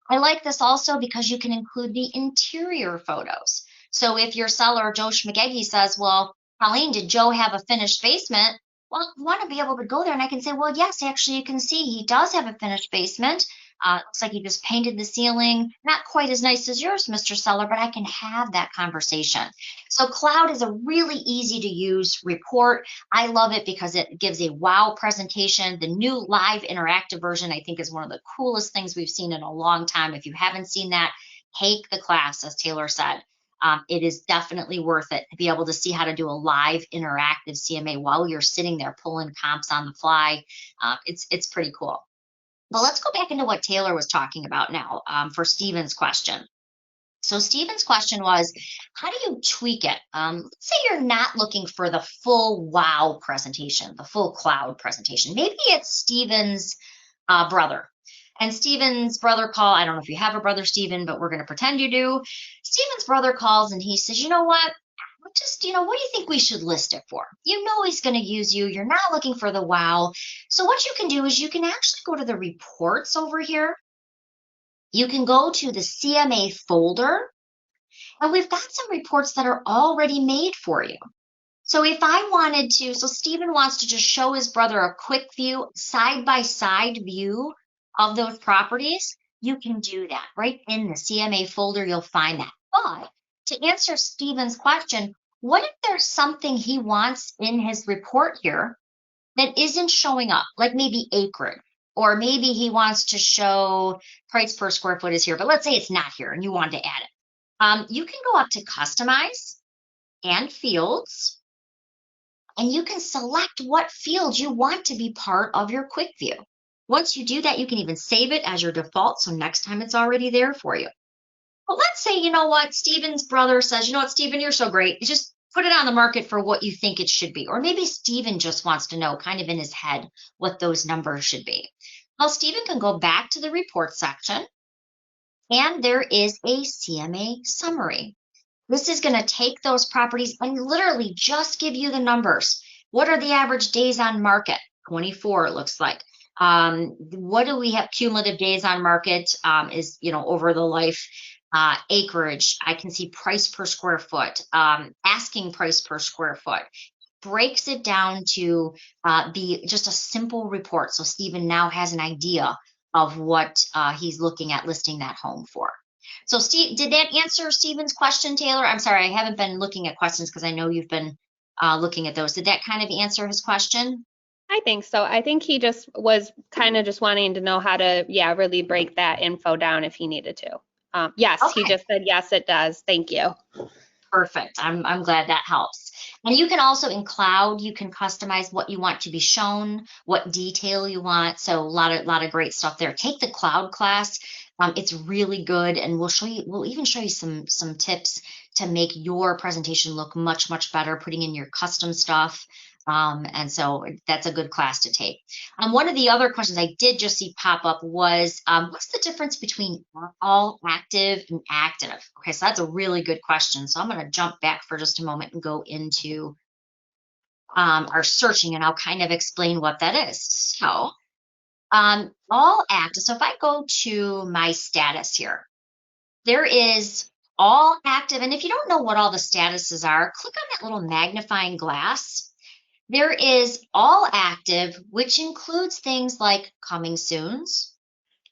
I like this also because you can include the interior photos. So if your seller, Joe Schmagegi, says, well, Colleen, did Joe have a finished basement? Well, I want to be able to go there and I can say, well, yes, actually, you can see he does have a finished basement. Looks like he just painted the ceiling. Not quite as nice as yours, Mr. Seller, but I can have that conversation. So Cloud is a really easy to use report. I love it because it gives a wow presentation. The new live interactive version, I think, is one of the coolest things we've seen in a long time. If you haven't seen that, take the class, as Taylor said. It is definitely worth it to be able to see how to do a live interactive CMA while you're sitting there pulling comps on the fly. It's pretty cool. But let's go back into what Taylor was talking about now for Stephen's question. So Stephen's question was, how do you tweak it? Let's say you're not looking for the full wow presentation, the full cloud presentation. Maybe it's Stephen's brother. And Steven's brother called. I don't know if you have a brother, Steven, but we're going to pretend you do. Steven's brother calls and he says, you know what? Just, what do you think we should list it for? You know he's going to use you. You're not looking for the wow. So what you can do is you can actually go to the reports over here. You can go to the CMA folder, and we've got some reports that are already made for you. So if I wanted to, so Stephen wants to just show his brother a quick view, side-by-side view of those properties, you can do that. Right in the CMA folder, you'll find that. But to answer Stephen's question, what if there's something he wants in his report here that isn't showing up, like maybe acreage, or maybe he wants to show price per square foot is here, but let's say it's not here and you want to add it. You can go up to Customize and Fields, and you can select what fields you want to be part of your quick view. Once you do that, you can even save it as your default, so next time it's already there for you. But let's say, you know what, Steven's brother says, you know what, Steven, you're so great. Just put it on the market for what you think it should be. Or maybe Steven just wants to know kind of in his head what those numbers should be. Well, Steven can go back to the report section, and there is a CMA summary. This is going to take those properties and literally just give you the numbers. What are the average days on market? 24, it looks like. What do we have? Cumulative days on market is, over the life. Acreage, I can see price per square foot, asking price per square foot. Breaks it down to be just a simple report. So Stephen now has an idea of what he's looking at listing that home for. So Steve, did that answer Stephen's question, Taylor? I'm sorry, I haven't been looking at questions because I know you've been looking at those. Did that kind of answer his question? I think so. I think he just was kind of just wanting to know how to, really break that info down if he needed to. Yes, Okay. He just said, yes, it does. Thank you. Perfect. I'm glad that helps. And you can also in cloud, you can customize what you want to be shown, what detail you want. So a lot of great stuff there. Take the cloud class. It's really good, and we'll even show you some tips to make your presentation look much, much better, putting in your custom stuff. And so that's a good class to take. One of the other questions I did just see pop up was, what's the difference between all active and active? Okay, so that's a really good question. So I'm going to jump back for just a moment and go into our searching, and I'll kind of explain what that is. So all active. So if I go to my status here, there is all active. And if you don't know what all the statuses are, click on that little magnifying glass. There is all active, which includes things like coming soons,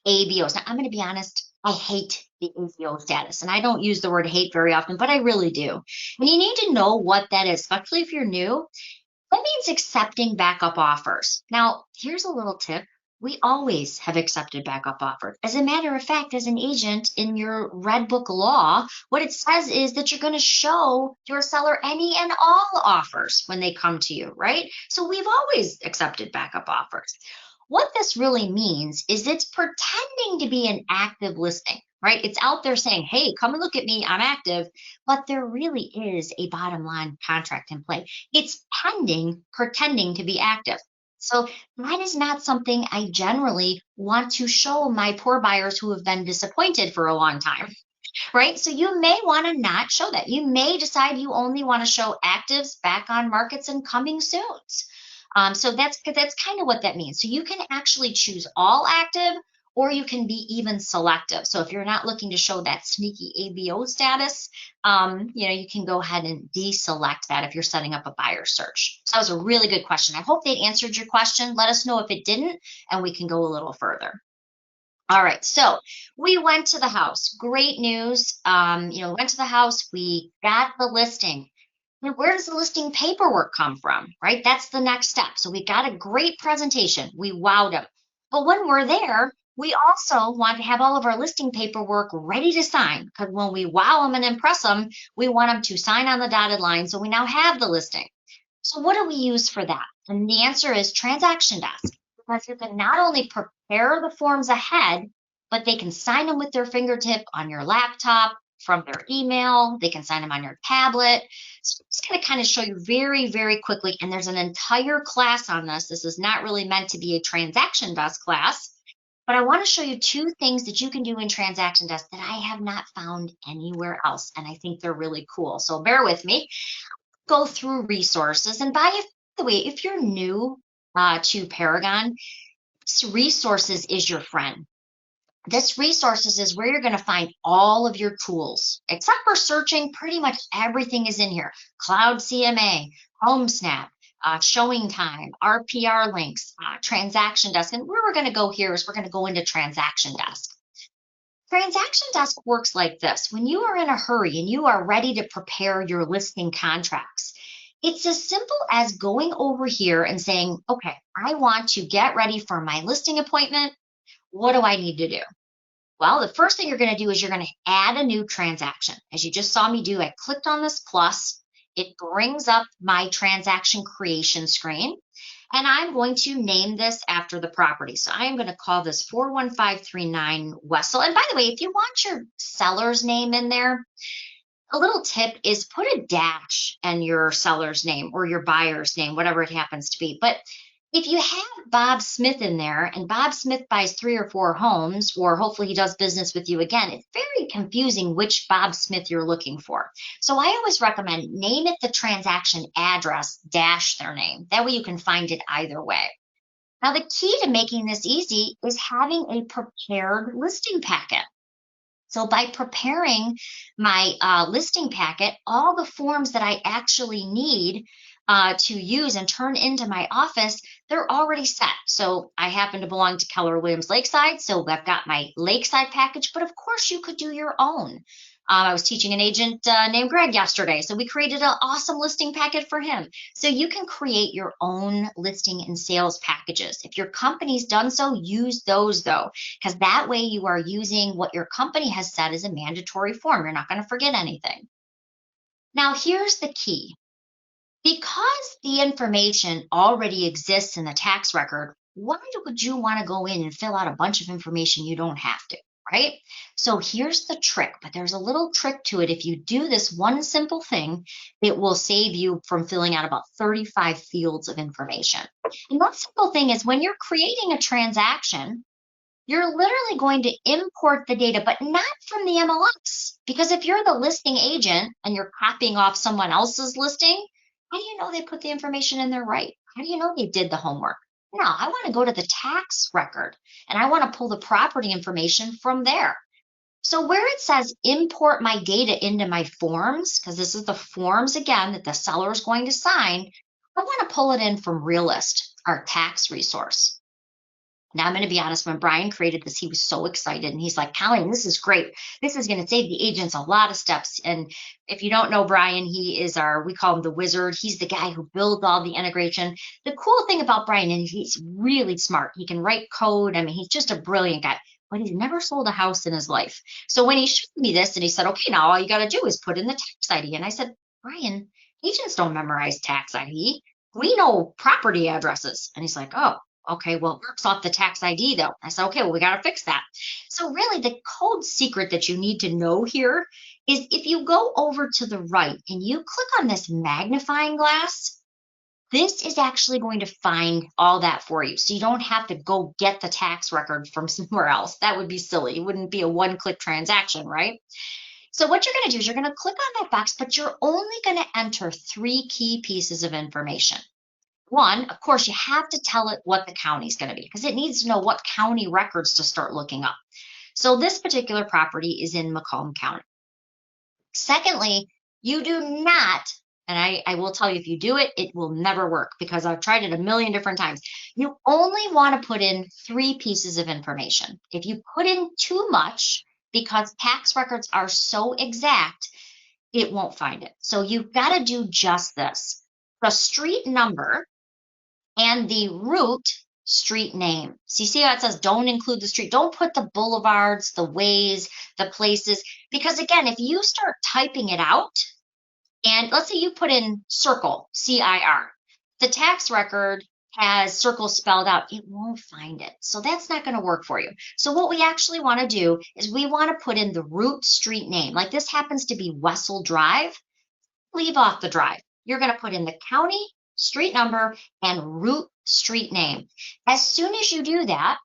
ABOs. Now, I'm going to be honest, I hate the ABO status, and I don't use the word hate very often, but I really do. And you need to know what that is, especially if you're new. That means accepting backup offers. Now, here's a little tip. We always have accepted backup offers. As a matter of fact, as an agent in your Red Book law, what it says is that you're going to show your seller any and all offers when they come to you, right? So we've always accepted backup offers. What this really means is it's pretending to be an active listing, right? It's out there saying, hey, come and look at me, I'm active, but there really is a bottom line contract in play. It's pending, pretending to be active. So that is not something I generally want to show my poor buyers who have been disappointed for a long time, right? So you may want to not show that. You may decide you only want to show actives, back on markets, and coming soons. So that's kind of what that means. So you can actually choose all active, or you can be even selective. So if you're not looking to show that sneaky ABO status, you can go ahead and deselect that if you're setting up a buyer search. So that was a really good question. I hope that answered your question. Let us know if it didn't, and we can go a little further. All right, so we went to the house. Great news. Went to the house. We got the listing. Where does the listing paperwork come from, right? That's the next step. So we got a great presentation. We wowed them. But when we're there, we also want to have all of our listing paperwork ready to sign, because when we wow them and impress them, we want them to sign on the dotted line. So we now have the listing. So what do we use for that? And the answer is Transaction Desk, because you can not only prepare the forms ahead, but they can sign them with their fingertip on your laptop, from their email. They can sign them on your tablet. So I'm just going to kind of show you very, very quickly. And there's an entire class on this. This is not really meant to be a transaction desk class. But I want to show you two things that you can do in Transaction Desk that I have not found anywhere else. And I think they're really cool. So bear with me. Go through resources. And by the way, if you're new to Paragon, resources is your friend. This resources is where you're going to find all of your tools. Except for searching, pretty much everything is in here. Cloud CMA, HomeSnap, Showing Time, RPR links, Transaction Desk. And where we're going to go here is we're going to go into Transaction Desk. Transaction Desk works like this. When you are in a hurry and you are ready to prepare your listing contracts, it's as simple as going over here and saying, okay, I want to get ready for my listing appointment. What do I need to do? Well, the first thing you're going to do is you're going to add a new transaction. As you just saw me do, I clicked on this plus. It brings up my transaction creation screen. And I'm going to name this after the property. So I am going to call this 41539 Wessel. And by the way, if you want your seller's name in there, a little tip is put a dash in your seller's name or your buyer's name, whatever it happens to be. But if you have Bob Smith in there and Bob Smith buys 3 or 4 homes, or hopefully he does business with you again, it's very confusing which Bob Smith you're looking for. So I always recommend name it the transaction address dash their name. That way you can find it either way. Now, the key to making this easy is having a prepared listing packet. So by preparing my listing packet, all the forms that I actually need to use and turn into my office, they're already set. So I happen to belong to Keller Williams Lakeside, so I've got my Lakeside package, but of course you could do your own. I was teaching an agent named Greg yesterday, so we created an awesome listing packet for him. So you can create your own listing and sales packages. If your company's done so, use those though, because that way you are using what your company has set as a mandatory form. You're not going to forget anything. Now, here's the key. Because the information already exists in the tax record, why would you want to go in and fill out a bunch of information you don't have to? Right? So here's the trick, but there's a little trick to it. If you do this one simple thing, it will save you from filling out about 35 fields of information. And that simple thing is when you're creating a transaction, you're literally going to import the data, but not from the MLS. Because if you're the listing agent and you're copying off someone else's listing, how do you know they put the information in there right? How do you know they did the homework? No, I want to go to the tax record and I want to pull the property information from there. So where it says import my data into my forms, because this is the forms again that the seller is going to sign, I want to pull it in from Realist, our tax resource. Now, I'm going to be honest, when Brian created this, he was so excited. And he's like, Colleen, this is great. This is going to save the agents a lot of steps. And if you don't know Brian, he is we call him the wizard. He's the guy who builds all the integration. The cool thing about Brian is he's really smart. He can write code. I mean, he's just a brilliant guy, but he's never sold a house in his life. So when he showed me this and he said, okay, now all you got to do is put in the tax ID. And I said, Brian, agents don't memorize tax ID. We know property addresses. And he's like, oh. Okay, well, it works off the tax ID though. I said, okay, well, we got to fix that. So really the code secret that you need to know here is if you go over to the right and you click on this magnifying glass, this is actually going to find all that for you. So you don't have to go get the tax record from somewhere else. That would be silly. It wouldn't be a one-click transaction, right? So what you're going to do is you're going to click on that box, but you're only going to enter 3 key pieces of information. One, of course, you have to tell it what the county is going to be because it needs to know what county records to start looking up. So this particular property is in Macomb County. Secondly, you do not, and I will tell you if you do it, it will never work because I've tried it a million different times. You only want to put in 3 pieces of information. If you put in too much, because tax records are so exact, it won't find it. So you've got to do just this. The street number and the route street name. So you see how it says don't include the street. Don't put the boulevards, the ways, the places. Because again, if you start typing it out, and let's say you put in circle, C-I-R, the tax record has circle spelled out, it won't find it. So that's not going to work for you. So what we actually want to do is we want to put in the route street name. Like this happens to be Wessel Drive. Leave off the drive. You're going to put in the county, street number, and route street name. As soon as you do that,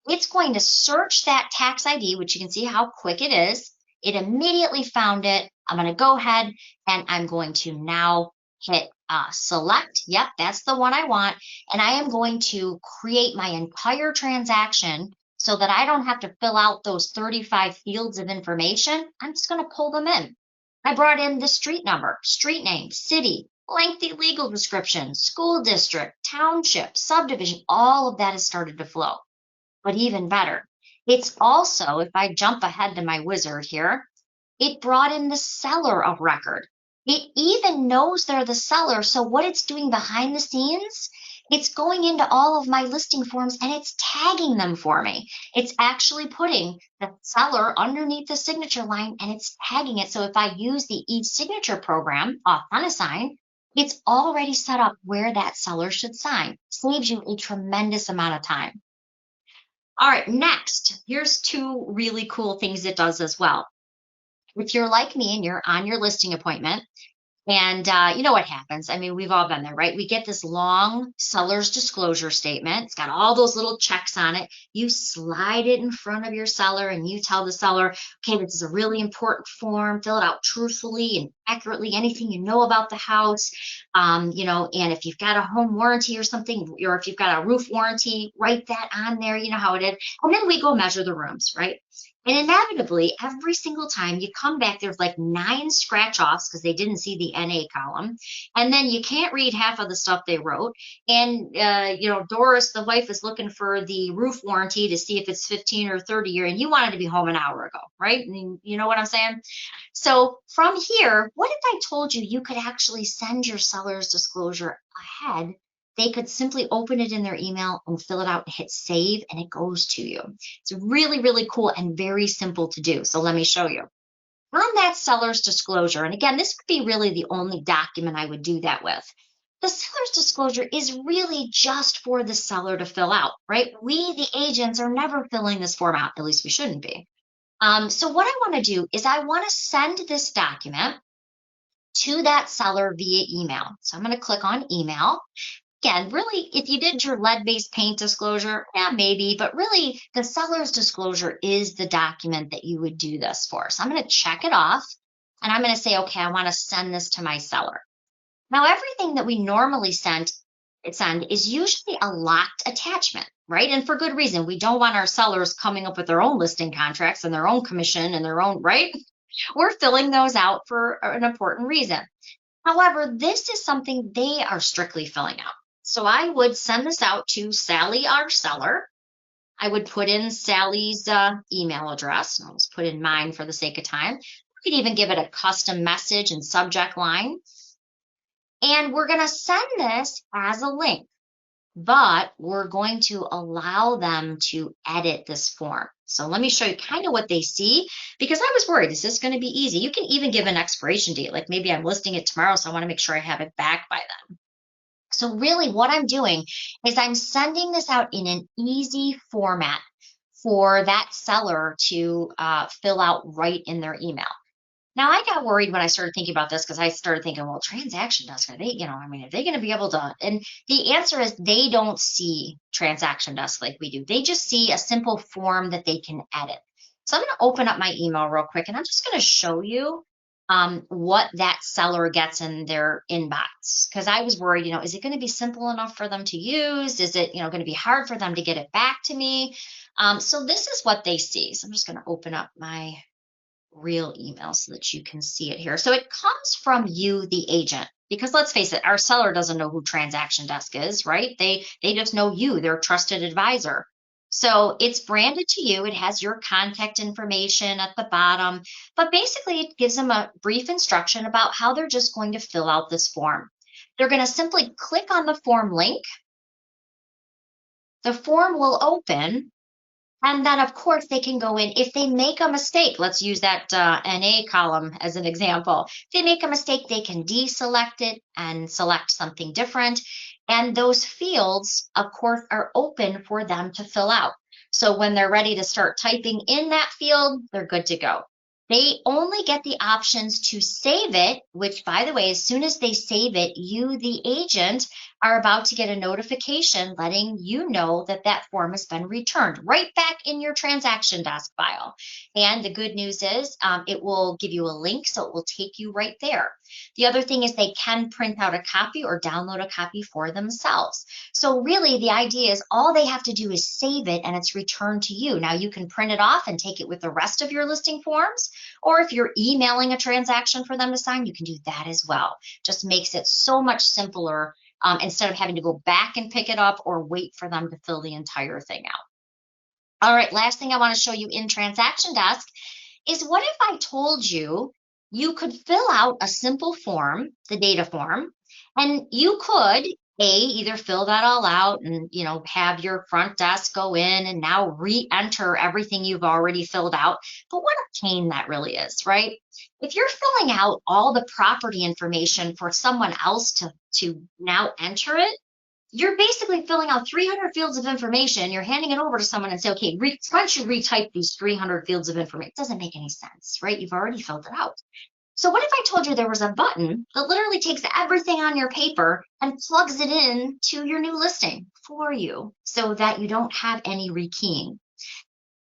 It's going to search that tax ID, which you can see how quick it is. It immediately found it. I'm going to go ahead and I'm going to now hit select. Yep, that's the one I want. And I am going to create my entire transaction so that I don't have to fill out those 35 fields of information. I'm just going to pull them in. I brought in the street number, street name, city, lengthy legal description, school district, township, subdivision. All of that has started to flow. But even better, it's also, if I jump ahead to my wizard here, it brought in the seller of record. It even knows they're the seller. So what it's doing behind the scenes, it's going into all of my listing forms and it's tagging them for me. It's actually putting the seller underneath the signature line and it's tagging it. So if I use the e-signature program, Authentisign, it's already set up where that seller should sign. Saves you a tremendous amount of time. All right, next, here's two really cool things it does as well. If you're like me and you're on your listing appointment, and you know what happens. I mean, we've all been there, right? We get this long seller's disclosure statement. It's got all those little checks on it. You slide it in front of your seller and you tell the seller, okay, this is a really important form. Fill it out truthfully and accurately. Anything you know about the house, you know, and if you've got a home warranty or something, or if you've got a roof warranty, write that on there. You know how it is. And then we go measure the rooms, right? And inevitably, every single time you come back, there's like 9 scratch offs because they didn't see the NA column. And then you can't read half of the stuff they wrote. And, you know, Doris, the wife, is looking for the roof warranty to see if it's 15 or 30 year, and you wanted to be home an hour ago, right? I mean, you know what I'm saying? So from here, what if I told you you could actually send your seller's disclosure ahead? They could simply open it in their email and fill it out and hit save, and it goes to you. It's really, really cool and very simple to do. So let me show you. On that seller's disclosure, and again, this would be really the only document I would do that with. The seller's disclosure is really just for the seller to fill out, right? We, the agents, are never filling this form out, at least we shouldn't be. So what I want to do is I want to send this document to that seller via email. So I'm going to click on email. Again, really, if you did your lead-based paint disclosure, yeah, maybe, but really the seller's disclosure is the document that you would do this for. So I'm going to check it off and I'm going to say, okay, I want to send this to my seller. Now, everything that we normally send is usually a locked attachment, right? And for good reason. We don't want our sellers coming up with their own listing contracts and their own commission and their own, right? We're filling those out for an important reason. However, this is something they are strictly filling out. So I would send this out to Sally, our seller. I would put in Sally's email address. And I'll just put in mine for the sake of time. We could even give it a custom message and subject line. And we're going to send this as a link, but we're going to allow them to edit this form. So let me show you kind of what they see, because I was worried, is this going to be easy? You can even give an expiration date, like maybe I'm listing it tomorrow, so I want to make sure I have it back by then. So really what I'm doing is I'm sending this out in an easy format for that seller to fill out right in their email. Now, I got worried when I started thinking about this because I started thinking, well, transaction desk, are they, you know, I mean, are they going to be able to? And the answer is they don't see transaction desk like we do. They just see a simple form that they can edit. So I'm going to open up my email real quick and I'm just going to show you what that seller gets in their inbox. Because I was worried, you know, is it going to be simple enough for them to use? Is it, you know, going to be hard for them to get it back to me? So this is what they see. So I'm just going to open up my real email so that you can see it here. So it comes from you, the agent, because let's face it, our seller doesn't know who Transaction Desk is, right? They just know you, their trusted advisor. So it's branded to you. It has your contact information at the bottom, but basically it gives them a brief instruction about how they're just going to fill out this form. They're going to simply click on the form link. The form will open. And then, of course, they can go in. If they make a mistake, let's use that NA column as an example. If they make a mistake, they can deselect it and select something different. And those fields, of course, are open for them to fill out. So when they're ready to start typing in that field, they're good to go. They only get the options to save it, which, by the way, as soon as they save it, you, the agent, are about to get a notification letting you know that that form has been returned right back in your transaction desk file. And the good news is it will give you a link, so it will take you right there. The other thing is they can print out a copy or download a copy for themselves. So really the idea is all they have to do is save it and it's returned to you. Now you can print it off and take it with the rest of your listing forms, or if you're emailing a transaction for them to sign, you can do that as well. Just makes it so much simpler instead of having to go back and pick it up or wait for them to fill the entire thing out. All right, last thing I want to show you in Transaction Desk is what if I told you you could fill out a simple form, the data form, and you could either fill that all out and have your front desk go in and now re-enter everything you've already filled out. But what a pain that really is, right? If you're filling out all the property information for someone else to now enter it, you're basically filling out 300 fields of information. You're handing it over to someone and say, okay, why don't you retype these 300 fields of information? It doesn't make any sense, right? You've already filled it out. So what if I told you there was a button that literally takes everything on your paper and plugs it in to your new listing for you so that you don't have any rekeying?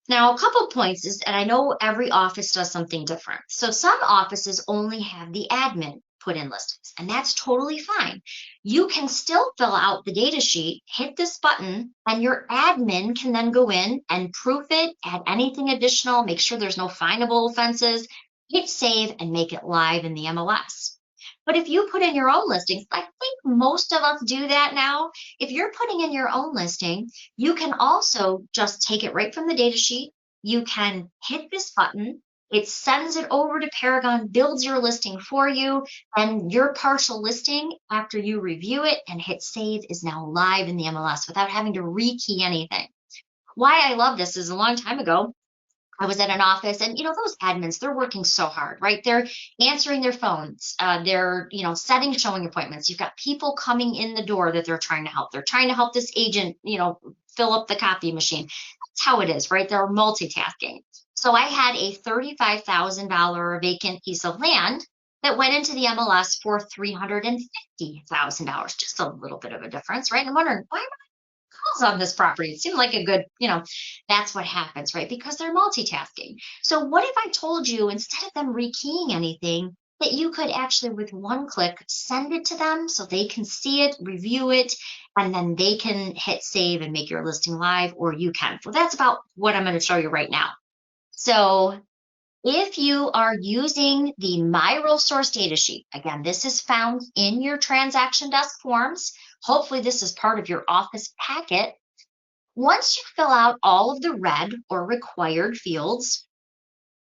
Now, a couple of points is, and I know every office does something different. So some offices only have the admin put in listings, and that's totally fine. You can still fill out the data sheet, hit this button, and your admin can then go in and proof it, add anything additional, make sure there's no finable offenses, hit save, and make it live in the MLS. But if you put in your own listings, I think most of us do that now. If you're putting in your own listing, you can also just take it right from the data sheet. You can hit this button. It sends it over to Paragon, builds your listing for you, and your partial listing, after you review it and hit save, is now live in the MLS without having to rekey anything. Why I love this is a long time ago, I was at an office and, those admins, they're working so hard, right? They're answering their phones. They're, setting showing appointments. You've got people coming in the door that they're trying to help. They're trying to help this agent, fill up the copy machine. That's how it is, right? They're multitasking. So I had a $35,000 vacant piece of land that went into the MLS for $350,000, just a little bit of a difference, right? And I'm wondering, why am on this property? It seemed like a good, that's what happens, right? Because they're multitasking. So what if I told you, instead of them rekeying anything, that you could actually with one click send it to them so they can see it, review it, and then they can hit save and make your listing live, or you can. So that's about what I'm going to show you right now. So if you are using the MiRealSource data sheet, again, this is found in your transaction desk forms. Hopefully this is part of your office packet. Once you fill out all of the red or required fields,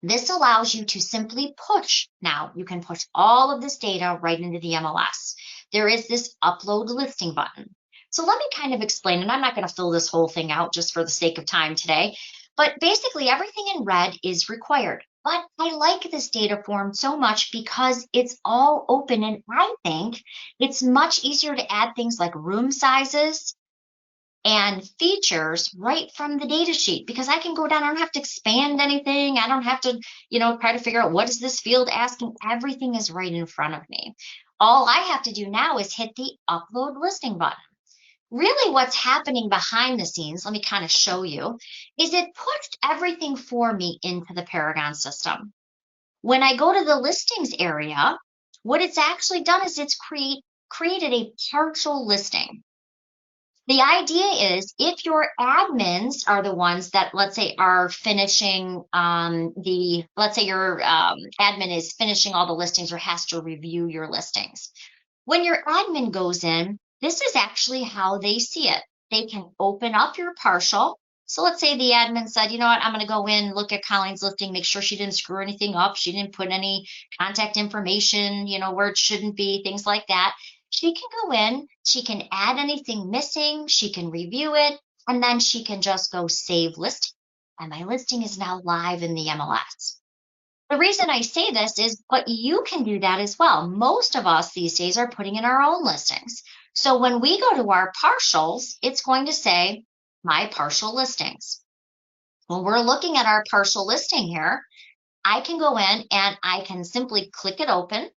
this allows you to simply push. Now you can push all of this data right into the MLS. There is this upload listing button. So let me kind of explain, and I'm not going to fill this whole thing out just for the sake of time today, but basically everything in red is required. But I like this data form so much because it's all open, and I think it's much easier to add things like room sizes and features right from the data sheet, because I can go down, I don't have to expand anything. I don't have to, try to figure out what is this field asking. Everything is right in front of me. All I have to do now is hit the upload listing button. Really what's happening behind the scenes, let me kind of show you, is it pushed everything for me into the Paragon system. When I go to the listings area, what it's actually done is it's created a partial listing. The idea is if your admins are the ones that, let's say, are finishing let's say your admin is finishing all the listings or has to review your listings. When your admin goes in, this is actually how they see it. They can open up your partial. So let's say the admin said, you know what, I'm going to go in, look at Colleen's listing, make sure she didn't screw anything up. She didn't put any contact information, where it shouldn't be, things like that. She can go in, she can add anything missing, she can review it, and then she can just go save listing. And my listing is now live in the MLS. The reason I say this is, but you can do that as well. Most of us these days are putting in our own listings. So when we go to our partials, it's going to say my partial listings. When we're looking at our partial listing here, I can go in and I can simply click it open.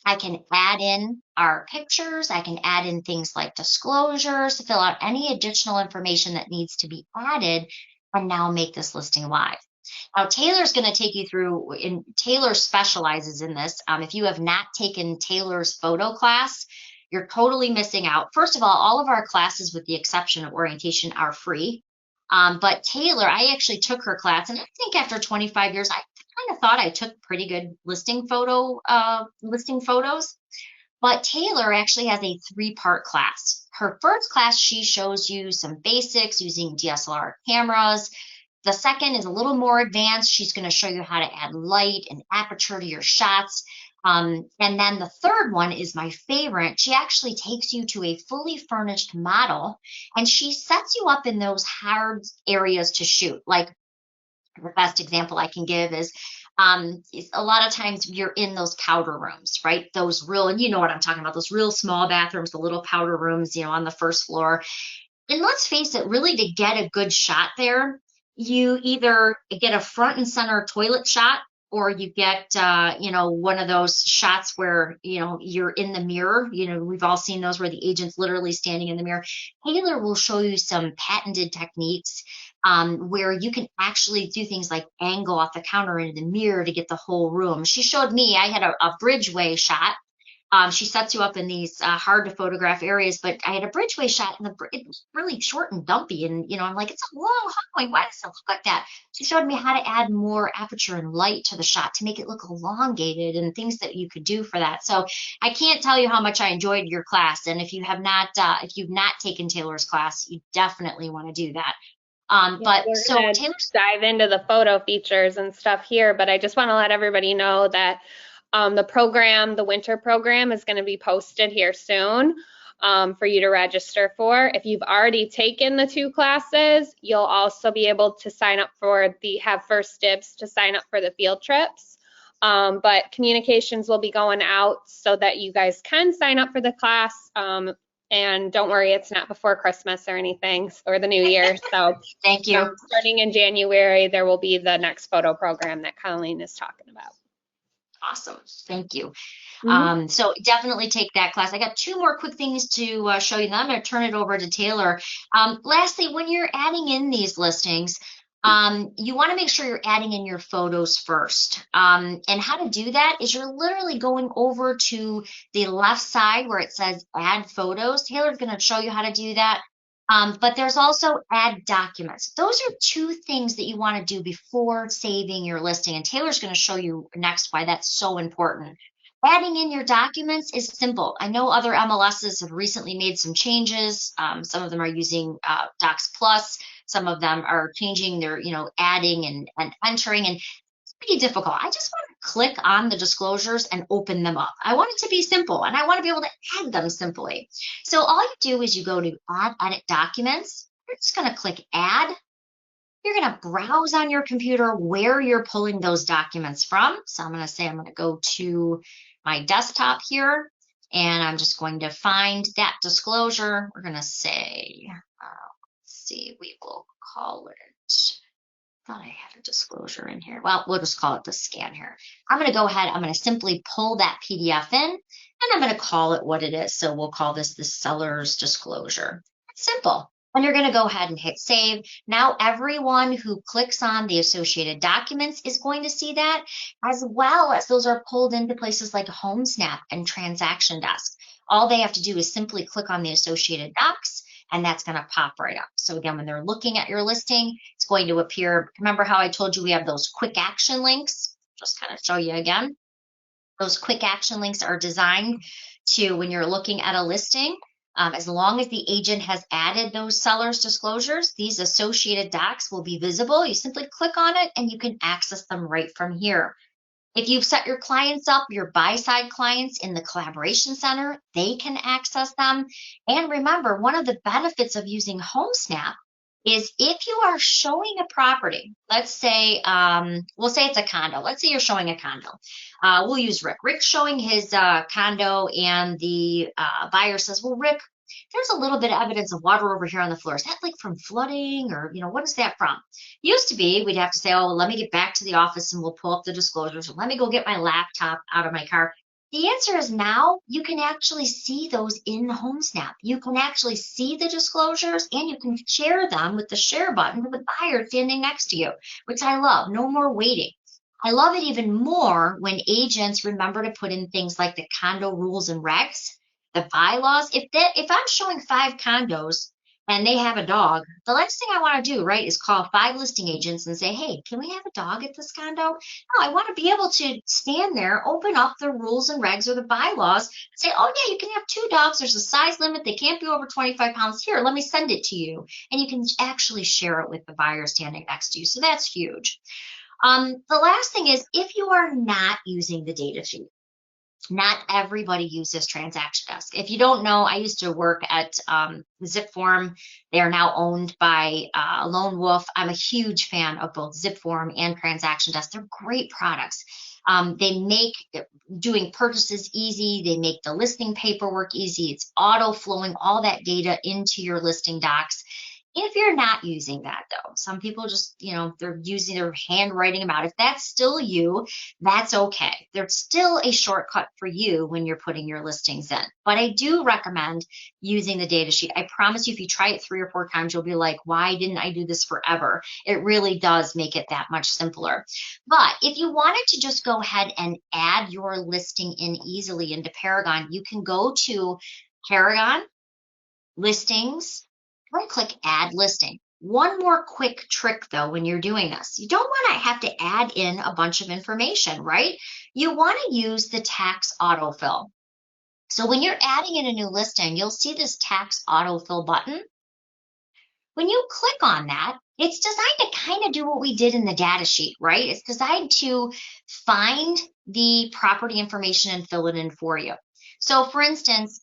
I can add in our pictures. I can add in things like disclosures to fill out any additional information that needs to be added and now make this listing live. Now, Taylor's going to take you through, and Taylor specializes in this. If you have not taken Taylor's photo class, you're totally missing out. First of all of our classes, with the exception of orientation, are free. But Taylor, I actually took her class, and I think after 25 years, I kind of thought I took pretty good listing photos. But Taylor actually has a 3-part class. Her first class, she shows you some basics using DSLR cameras. The second is a little more advanced. She's going to show you how to add light and aperture to your shots. And then the third one is my favorite. She actually takes you to a fully furnished model, and she sets you up in those hard areas to shoot. Like, the best example I can give is a lot of times you're in those powder rooms, right? Those real, and you know what I'm talking about, those real small bathrooms, the little powder rooms, on the first floor. And let's face it, really, to get a good shot there, you either get a front and center toilet shot, or you get, one of those shots where, you're in the mirror. We've all seen those where the agent's literally standing in the mirror. Taylor will show you some patented techniques where you can actually do things like angle off the counter into the mirror to get the whole room. She showed me, I had a bridgeway shot. She sets you up in these hard to photograph areas, but I had a bridgeway shot, and it was really short and dumpy. And, I'm like, it's a long hallway. Why does it look like that? She showed me how to add more aperture and light to the shot to make it look elongated, and things that you could do for that. So I can't tell you how much I enjoyed your class. And if you've not taken Taylor's class, you definitely want to do that. We're gonna dive into the photo features and stuff here, but I just want to let everybody know that the winter program is going to be posted here soon for you to register for. If you've already taken the 2 classes, you'll also be able to sign up have first dibs to sign up for the field trips. But communications will be going out so that you guys can sign up for the class. And don't worry, it's not before Christmas or anything, or the new year. So thank you. Starting in January, there will be the next photo program that Colleen is talking about. Awesome. Thank you. So definitely take that class. I got 2 more quick things to show you. Then I'm going to turn it over to Taylor. Lastly, when you're adding in these listings, you want to make sure you're adding in your photos first. And how to do that is you're literally going over to the left side where it says add photos. Taylor's going to show you how to do that. But there's also add documents. Those are 2 things that you want to do before saving your listing. And Taylor's going to show you next why that's so important. Adding in your documents is simple. I know other MLSs have recently made some changes. Some of them are using Docs Plus. Some of them are changing their, adding and entering. And it's pretty difficult. I just want to click on the disclosures and open them up. I want it to be simple, and I want to be able to add them simply. So all you do is you go to Add, Edit Documents. You're just going to click Add. You're going to browse on your computer where you're pulling those documents from. So I'm going to say I'm going to go to my desktop here, and I'm just going to find that disclosure. We're going to say, let's see, we will call it, I thought I had a disclosure in here. Well, we'll just call it the scan here. I'm going to go ahead, I'm going to simply pull that PDF in, and I'm going to call it what it is. So we'll call this the seller's disclosure. It's simple. And you're going to go ahead and hit save. Now everyone who clicks on the associated documents is going to see that, as well as those are pulled into places like HomeSnap and Transaction Desk. All they have to do is simply click on the associated docs, and that's going to pop right up. So again, when they're looking at your listing, it's going to appear. Remember how I told you we have those quick action links? Just kind of show you again. Those quick action links are designed to, when you're looking at a listing, as long as the agent has added those seller's disclosures, these associated docs will be visible. You simply click on it and you can access them right from here. If you've set your clients up, your buy-side clients in the Collaboration Center, they can access them. And remember, one of the benefits of using HomeSnap is if you are showing a property, let's say, we'll say it's a condo. Let's say you're showing a condo. We'll use Rick. Rick's showing his condo, and the buyer says, well, Rick, there's a little bit of evidence of water over here on the floor. Is that like from flooding or, what is that from? Used to be, we'd have to say, oh, let me get back to the office and we'll pull up the disclosures. Or let me go get my laptop out of my car. The answer is now you can actually see those in HomeSnap. You can actually see the disclosures and you can share them with the share button with the buyer standing next to you, which I love. No more waiting. I love it even more when agents remember to put in things like the condo rules and regs, the bylaws. If I'm showing 5 condos and they have a dog, the last thing I want to do, right, is call 5 listing agents and say, hey, can we have a dog at this condo? No, I want to be able to stand there, open up the rules and regs or the bylaws, and say, oh yeah, you can have 2 dogs. There's a size limit. They can't be over 25 pounds. Here, let me send it to you. And you can actually share it with the buyer standing next to you. So that's huge. The last thing is, if you are not using the data sheet, not everybody uses Transaction Desk. If you don't know, I used to work at ZipForm. They are now owned by Lone Wolf. I'm a huge fan of both ZipForm and Transaction Desk. They're great products. They make doing purchases easy. They make the listing paperwork easy. It's auto flowing all that data into your listing docs. If you're not using that though, some people just, they're using their handwriting them out. If that's still you, that's okay. There's still a shortcut for you when you're putting your listings in. But I do recommend using the data sheet. I promise you, if you try it 3 or 4 times, you'll be like, why didn't I do this forever? It really does make it that much simpler. But if you wanted to just go ahead and add your listing in easily into Paragon, you can go to Paragon, Listings, right click Add Listing. One more quick trick though when you're doing this. You don't want to have to add in a bunch of information, right? You want to use the tax autofill. So when you're adding in a new listing, you'll see this tax autofill button. When you click on that, it's designed to kind of do what we did in the data sheet, right? It's designed to find the property information and fill it in for you. So for instance,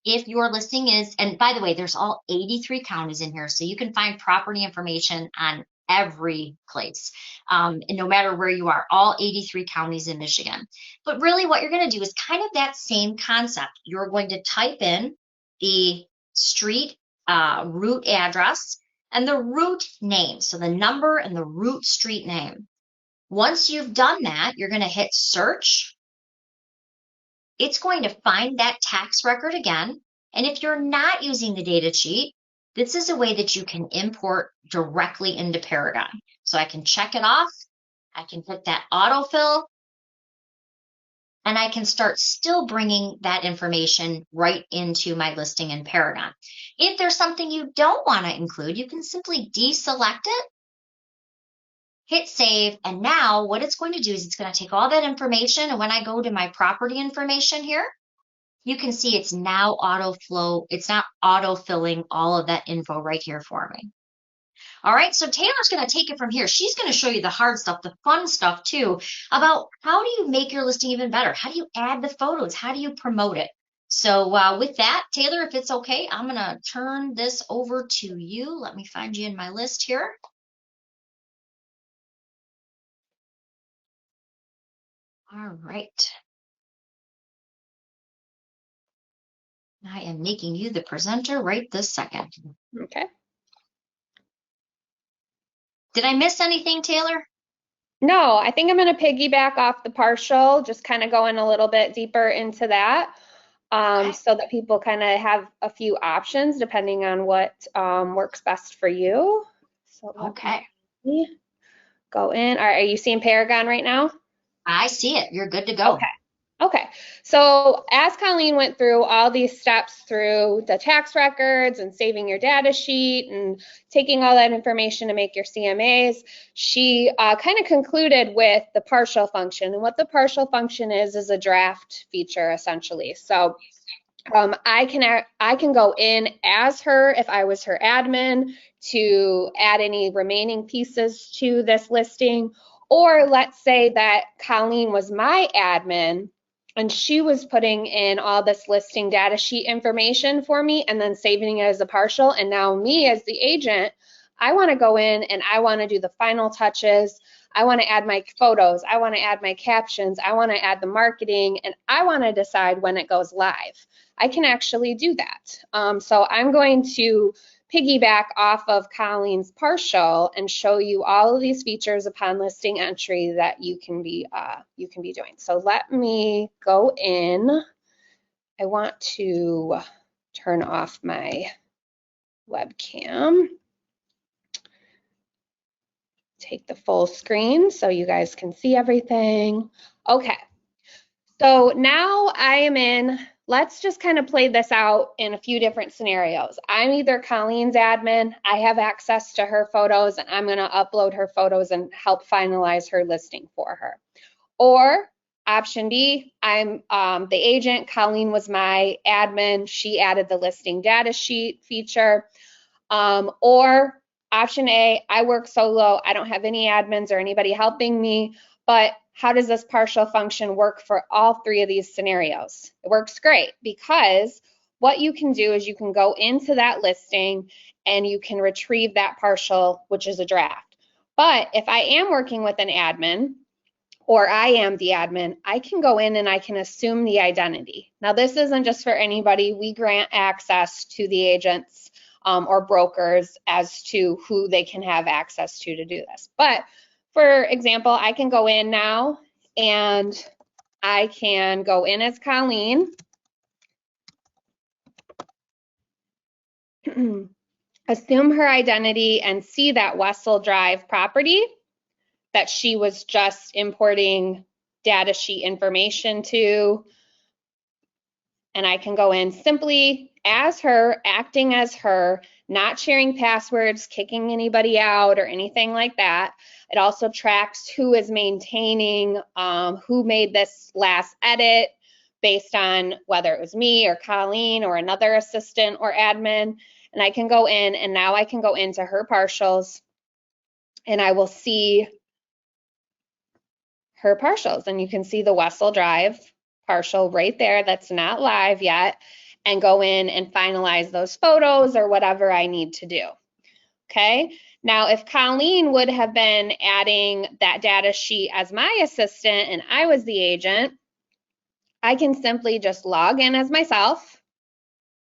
if your listing is, and by the way, there's all 83 counties in here, so you can find property information on every place, and no matter where you are, all 83 counties in Michigan. But really what you're going to do is kind of that same concept. You're going to type in the street route address and the route name, so the number and the route street name. Once you've done that, you're going to hit search. It's going to find that tax record again. And if you're not using the data sheet, this is a way that you can import directly into Paragon. So I can check it off. I can hit that autofill. And I can start still bringing that information right into my listing in Paragon. If there's something you don't want to include, you can simply deselect it, hit save, and now what it's going to do is it's going to take all that information, and when I go to my property information here, you can see it's now it's not auto-filling all of that info right here for me. All right, so Taylor's going to take it from here. She's going to show you the hard stuff, the fun stuff too, about how do you make your listing even better? How do you add the photos? How do you promote it? So with that, Taylor, if it's okay, I'm going to turn this over to you. Let me find you in my list here. All right. I am making you the presenter right this second. Okay. Did I miss anything, Taylor? No, I think I'm going to piggyback off the partial, just kind of going a little bit deeper into that, Okay. so that people kind of have a few options depending on what works best for you. So Okay. Go in. All right, are you seeing Paragon right now? I see it. You're good to go. Okay. Okay, so as Colleen went through all these steps through the tax records and saving your data sheet and taking all that information to make your CMAs, she kind of concluded with the partial function. And what the partial function is a draft feature essentially. So I can go in as her, if I was her admin, to add any remaining pieces to this listing. Or let's say that Colleen was my admin and she was putting in all this listing data sheet information for me and then saving it as a partial. And now me as the agent, I want to go in and I want to do the final touches. I want to add my photos, I want to add my captions, I want to add the marketing, and I want to decide when it goes live. I can actually do that. So I'm going to piggyback off of Colleen's partial and show you all of these features upon listing entry that you can be doing. So let me go in. I want to turn off my webcam. Take the full screen so you guys can see everything. Okay, so now I am in, let's just kind of play this out in a few different scenarios. I'm either Colleen's admin, I have access to her photos, and I'm gonna upload her photos and help finalize her listing for her. Or option B, I'm the agent, Colleen was my admin, she added the listing data sheet feature. Or option A, I work solo, I don't have any admins or anybody helping me, but how does this partial function work for all three of these scenarios? It works great because what you can do is you can go into that listing and you can retrieve that partial, which is a draft. But if I am working with an admin, or I am the admin, I can go in and I can assume the identity. Now, this isn't just for anybody. We grant access to the agents or brokers as to who they can have access to do this. But for example, I can go in now and I can go in as Colleen, assume her identity and see that Wessel Drive property that she was just importing data sheet information to. And I can go in simply as her, acting as her, not sharing passwords, kicking anybody out or anything like that. It also tracks who is maintaining, who made this last edit based on whether it was me or Colleen or another assistant or admin. And I can go in, and now I can go into her partials and I will see her partials. And you can see the Wessel Drive partial right there that's not live yet, and go in and finalize those photos or whatever I need to do. Okay, now if Colleen would have been adding that data sheet as my assistant and I was the agent, I can simply just log in as myself.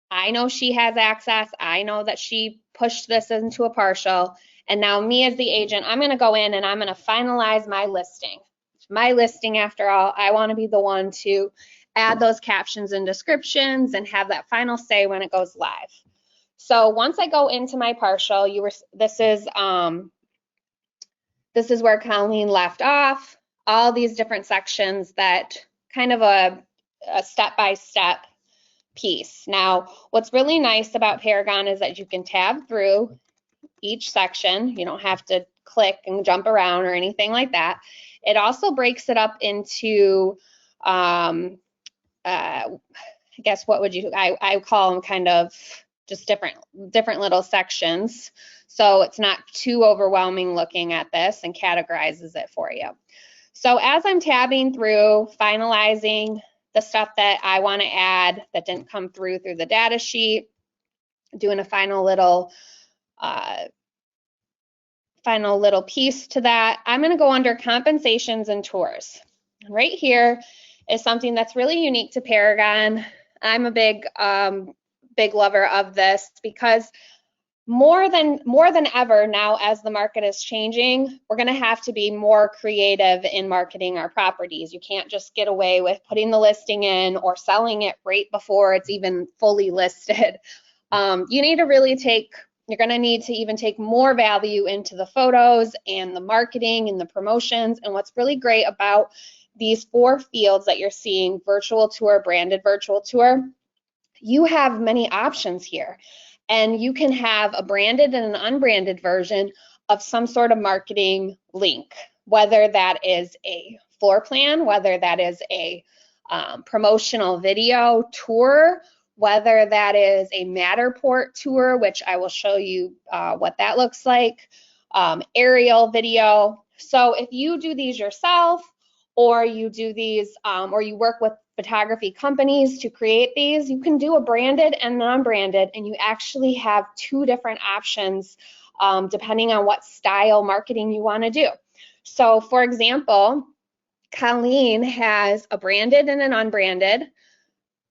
I know she has access. I know that she pushed this into a partial. And now me as the agent, I'm going to go in and I'm going to finalize my listing. My listing, after all, I want to be the one to add those captions and descriptions and have that final say when it goes live. So once I go into my partial, this is where Colleen left off, all these different sections that kind of a step-by-step piece. Now, what's really nice about Paragon is that you can tab through each section. You don't have to click and jump around or anything like that. It also breaks it up into, I guess, what would you, I call them kind of just different little sections. So it's not too overwhelming looking at this, and categorizes it for you. So as I'm tabbing through, finalizing the stuff that I want to add that didn't come through the data sheet, doing a final little piece to that, I'm going to go under compensations and tours. Right here is something that's really unique to Paragon. I'm a big lover of this because more than ever now, as the market is changing, we're going to have to be more creative in marketing our properties. You can't just get away with putting the listing in or selling it right before it's even fully listed. You need to really you're going to need to even take more value into the photos and the marketing and the promotions. And what's really great about these 4 fields that you're seeing, virtual tour, branded virtual tour, you have many options here. And you can have a branded and an unbranded version of some sort of marketing link, whether that is a floor plan, whether that is a promotional video tour, whether that is a Matterport tour, which I will show you what that looks like, aerial video. So if you do these yourself, or you do these, or you work with photography companies to create these, you can do a branded and non-branded, and you actually have 2 different options depending on what style marketing you want to do. So for example, Colleen has a branded and an unbranded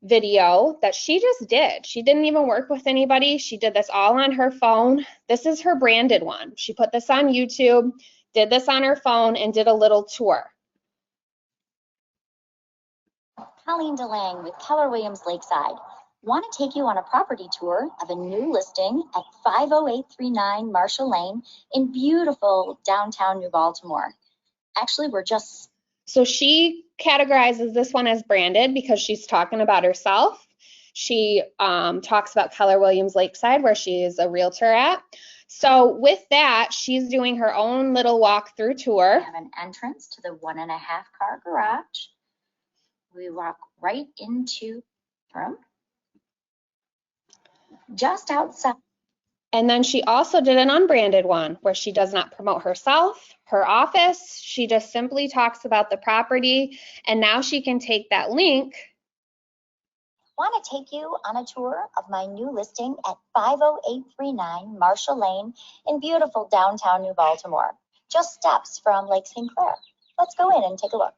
video that she just did. She didn't even work with anybody. She did this all on her phone. This is her branded one. She put this on YouTube, did this on her phone, and did a little tour. Colleen Delange with Keller Williams Lakeside. Want to take you on a property tour of a new listing at 50839 Marshall Lane in beautiful downtown New Baltimore. Actually, we're just... So she categorizes this one as branded because she's talking about herself. She talks about Keller Williams Lakeside, where she is a realtor at. So with that, she's doing her own little walkthrough tour. We have an entrance to the 1.5 car garage. We walk right into the room. Just outside. And then she also did an unbranded one where she does not promote herself, her office. She just simply talks about the property. And now she can take that link. Want to take you on a tour of my new listing at 50839 Marshall Lane in beautiful downtown New Baltimore, just steps from Lake St. Clair. Let's go in and take a look.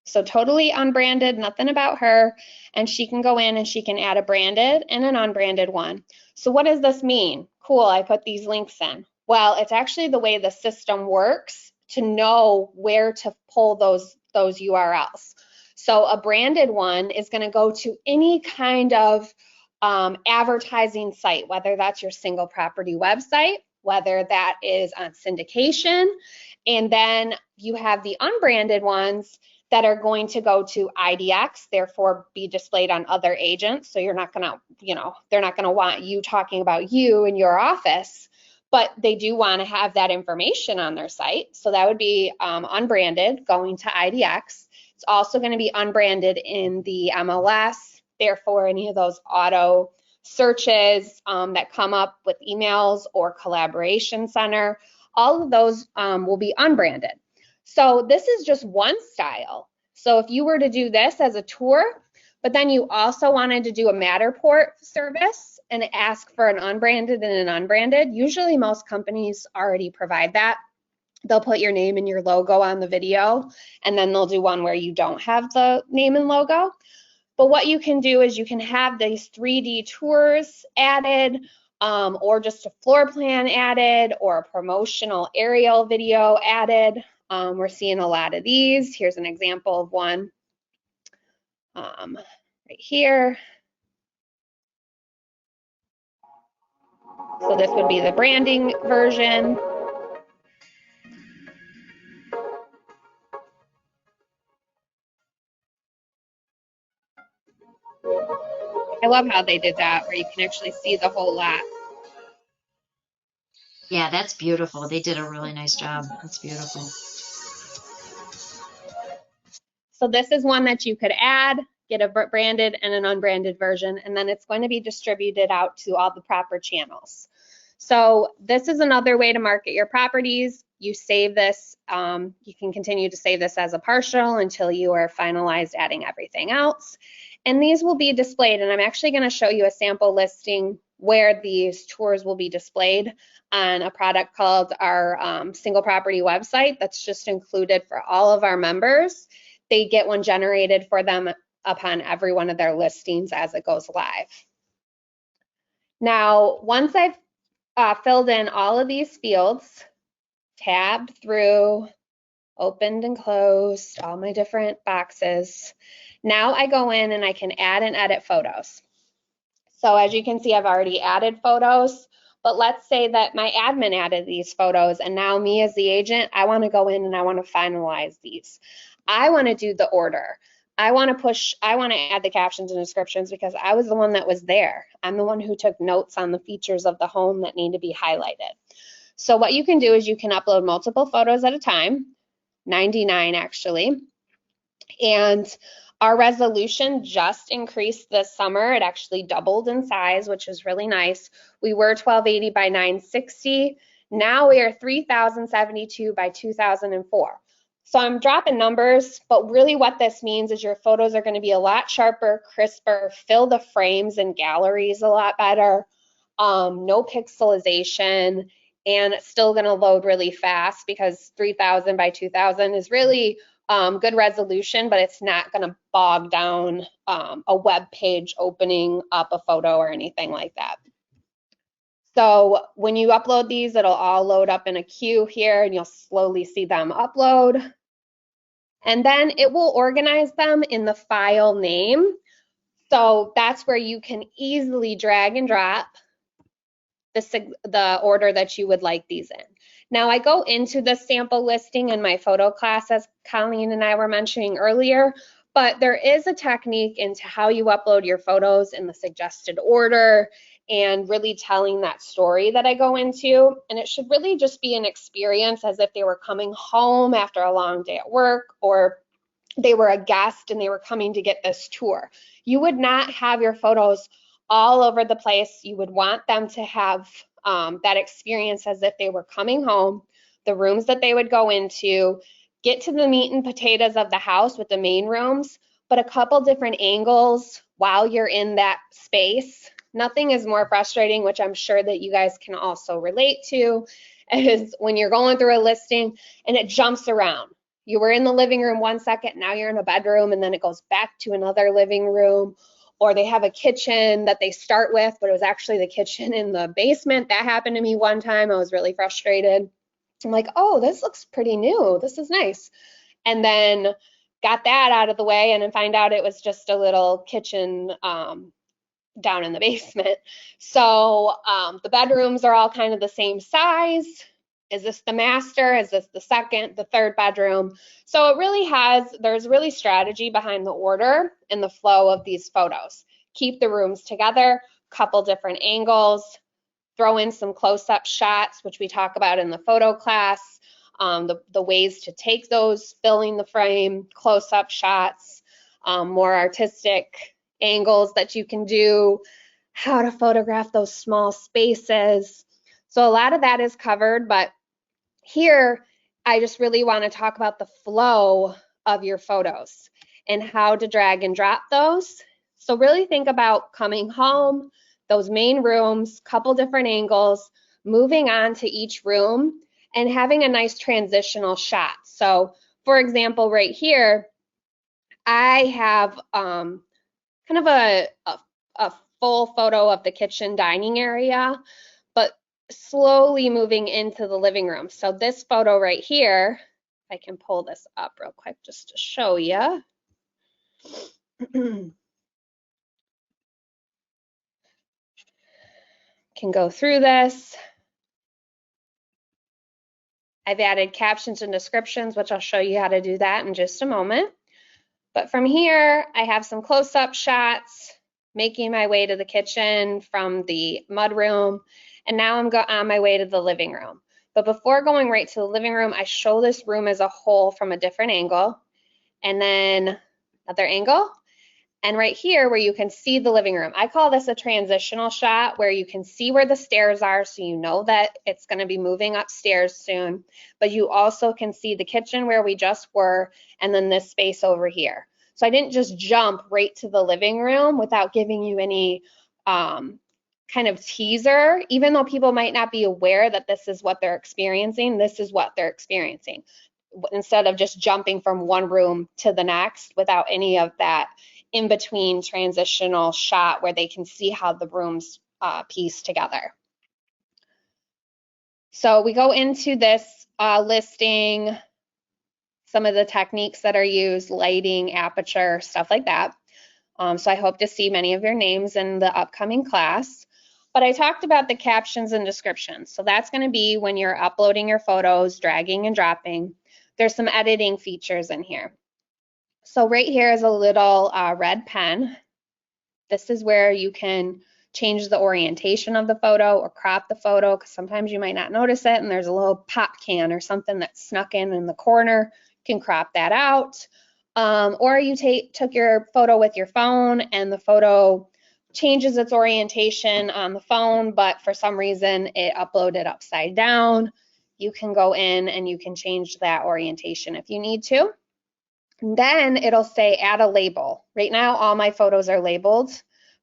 So totally unbranded, nothing about her, and she can go in and she can add a branded and an unbranded one. So what does this mean? Cool, I put these links in. Well, it's actually the way the system works to know where to pull those URLs. So a branded one is going to go to any kind of advertising site, whether that's your single property website, whether that is on syndication, and then you have the unbranded ones that are going to go to IDX, therefore be displayed on other agents. So you're not gonna, they're not gonna want you talking about you in your office, but they do wanna have that information on their site. So that would be unbranded going to IDX. It's also gonna be unbranded in the MLS, therefore any of those auto searches that come up with emails or collaboration center, all of those will be unbranded. So this is just one style. So if you were to do this as a tour, but then you also wanted to do a Matterport service and ask for an unbranded and an unbranded, usually most companies already provide that. They'll put your name and your logo on the video, and then they'll do one where you don't have the name and logo. But what you can do is you can have these 3D tours added, or just a floor plan added, or a promotional aerial video added. We're seeing a lot of these. Here's an example of one right here. So this would be the branding version. I love how they did that, where you can actually see the whole lot. Yeah, that's beautiful. They did a really nice job. That's beautiful. So this is one that you could add, get a branded and an unbranded version, and then it's going to be distributed out to all the proper channels. So this is another way to market your properties. You save this, you can continue to save this as a partial until you are finalized adding everything else. And these will be displayed, and I'm actually going to show you a sample listing where these tours will be displayed on a product called our single property website that's just included for all of our members. They get one generated for them upon every one of their listings as it goes live. Now, once I've filled in all of these fields, tabbed through, opened and closed all my different boxes, now I go in and I can add and edit photos. So as you can see, I've already added photos, but let's say that my admin added these photos, and now me as the agent, I want to go in and I want to finalize these. I want to do the order. I want to add the captions and descriptions because I was the one that was there. I'm the one who took notes on the features of the home that need to be highlighted. So what you can do is you can upload multiple photos at a time, 99 actually. And our resolution just increased this summer. It actually doubled in size, which is really nice. We were 1280 by 960. Now we are 3072 by 2004. So I'm dropping numbers, but really what this means is your photos are going to be a lot sharper, crisper, fill the frames and galleries a lot better, no pixelization, and it's still going to load really fast because 3000 by 2000 is really good resolution, but it's not going to bog down a web page opening up a photo or anything like that. So when you upload these, it'll all load up in a queue here, and you'll slowly see them upload. And then it will organize them in the file name. So that's where you can easily drag and drop the order that you would like these in. Now I go into the sample listing in my photo class, as Colleen and I were mentioning earlier, but there is a technique into how you upload your photos in the suggested order and really telling that story that I go into. And it should really just be an experience as if they were coming home after a long day at work, or they were a guest and they were coming to get this tour. You would not have your photos all over the place. You would want them to have that experience as if they were coming home, the rooms that they would go into, get to the meat and potatoes of the house with the main rooms, but a couple different angles while you're in that space. Nothing is more frustrating, which I'm sure that you guys can also relate to, is when you're going through a listing and it jumps around. You were in the living room 1 second, now you're in a bedroom, and then it goes back to another living room. Or they have a kitchen that they start with, but it was actually the kitchen in the basement. That happened to me one time. I was really frustrated. I'm like, oh, this looks pretty new. This is nice. And then got that out of the way and then find out it was just a little kitchen down in the basement. So the bedrooms are all kind of the same size. Is this the master? Is this the second, the third bedroom? So it really there's really strategy behind the order and the flow of these photos. Keep the rooms together, couple different angles, throw in some close-up shots, which we talk about in the photo class, the ways to take those, filling the frame, close-up shots, more artistic angles that you can do, how to photograph those small spaces. So a lot of that is covered, but here I just really want to talk about the flow of your photos and how to drag and drop those. So really think about coming home, those main rooms, couple different angles, moving on to each room and having a nice transitional shot. So for example, right here, I have kind of a full photo of the kitchen dining area, but slowly moving into the living room. So this photo right here, I can pull this up real quick just to show you. Can go through this. I've added captions and descriptions, which I'll show you how to do that in just a moment. But from here, I have some close-up shots, making my way to the kitchen from the mudroom, and now I'm on my way to the living room. But before going right to the living room, I show this room as a whole from a different angle, and then another angle, and right here where you can see the living room. I call this a transitional shot where you can see where the stairs are, so you know that it's going to be moving upstairs soon, but you also can see the kitchen where we just were, and then this space over here. So I didn't just jump right to the living room without giving you any kind of teaser. Even though people might not be aware that this is what they're experiencing, this is what they're experiencing, instead of just jumping from one room to the next without any of that in between transitional shot where they can see how the rooms piece together. So we go into this listing, some of the techniques that are used, lighting, aperture, stuff like that. So I hope to see many of your names in the upcoming class. But I talked about the captions and descriptions. So that's going to be when you're uploading your photos, dragging and dropping. There's some editing features in here. So right here is a little red pen. This is where you can change the orientation of the photo or crop the photo, because sometimes you might not notice it and there's a little pop can or something that's snuck in the corner. You can crop that out. Or you took your photo with your phone and the photo changes its orientation on the phone, but for some reason it uploaded upside down. You can go in and you can change that orientation if you need to. And then it'll say add a label. Right now all my photos are labeled,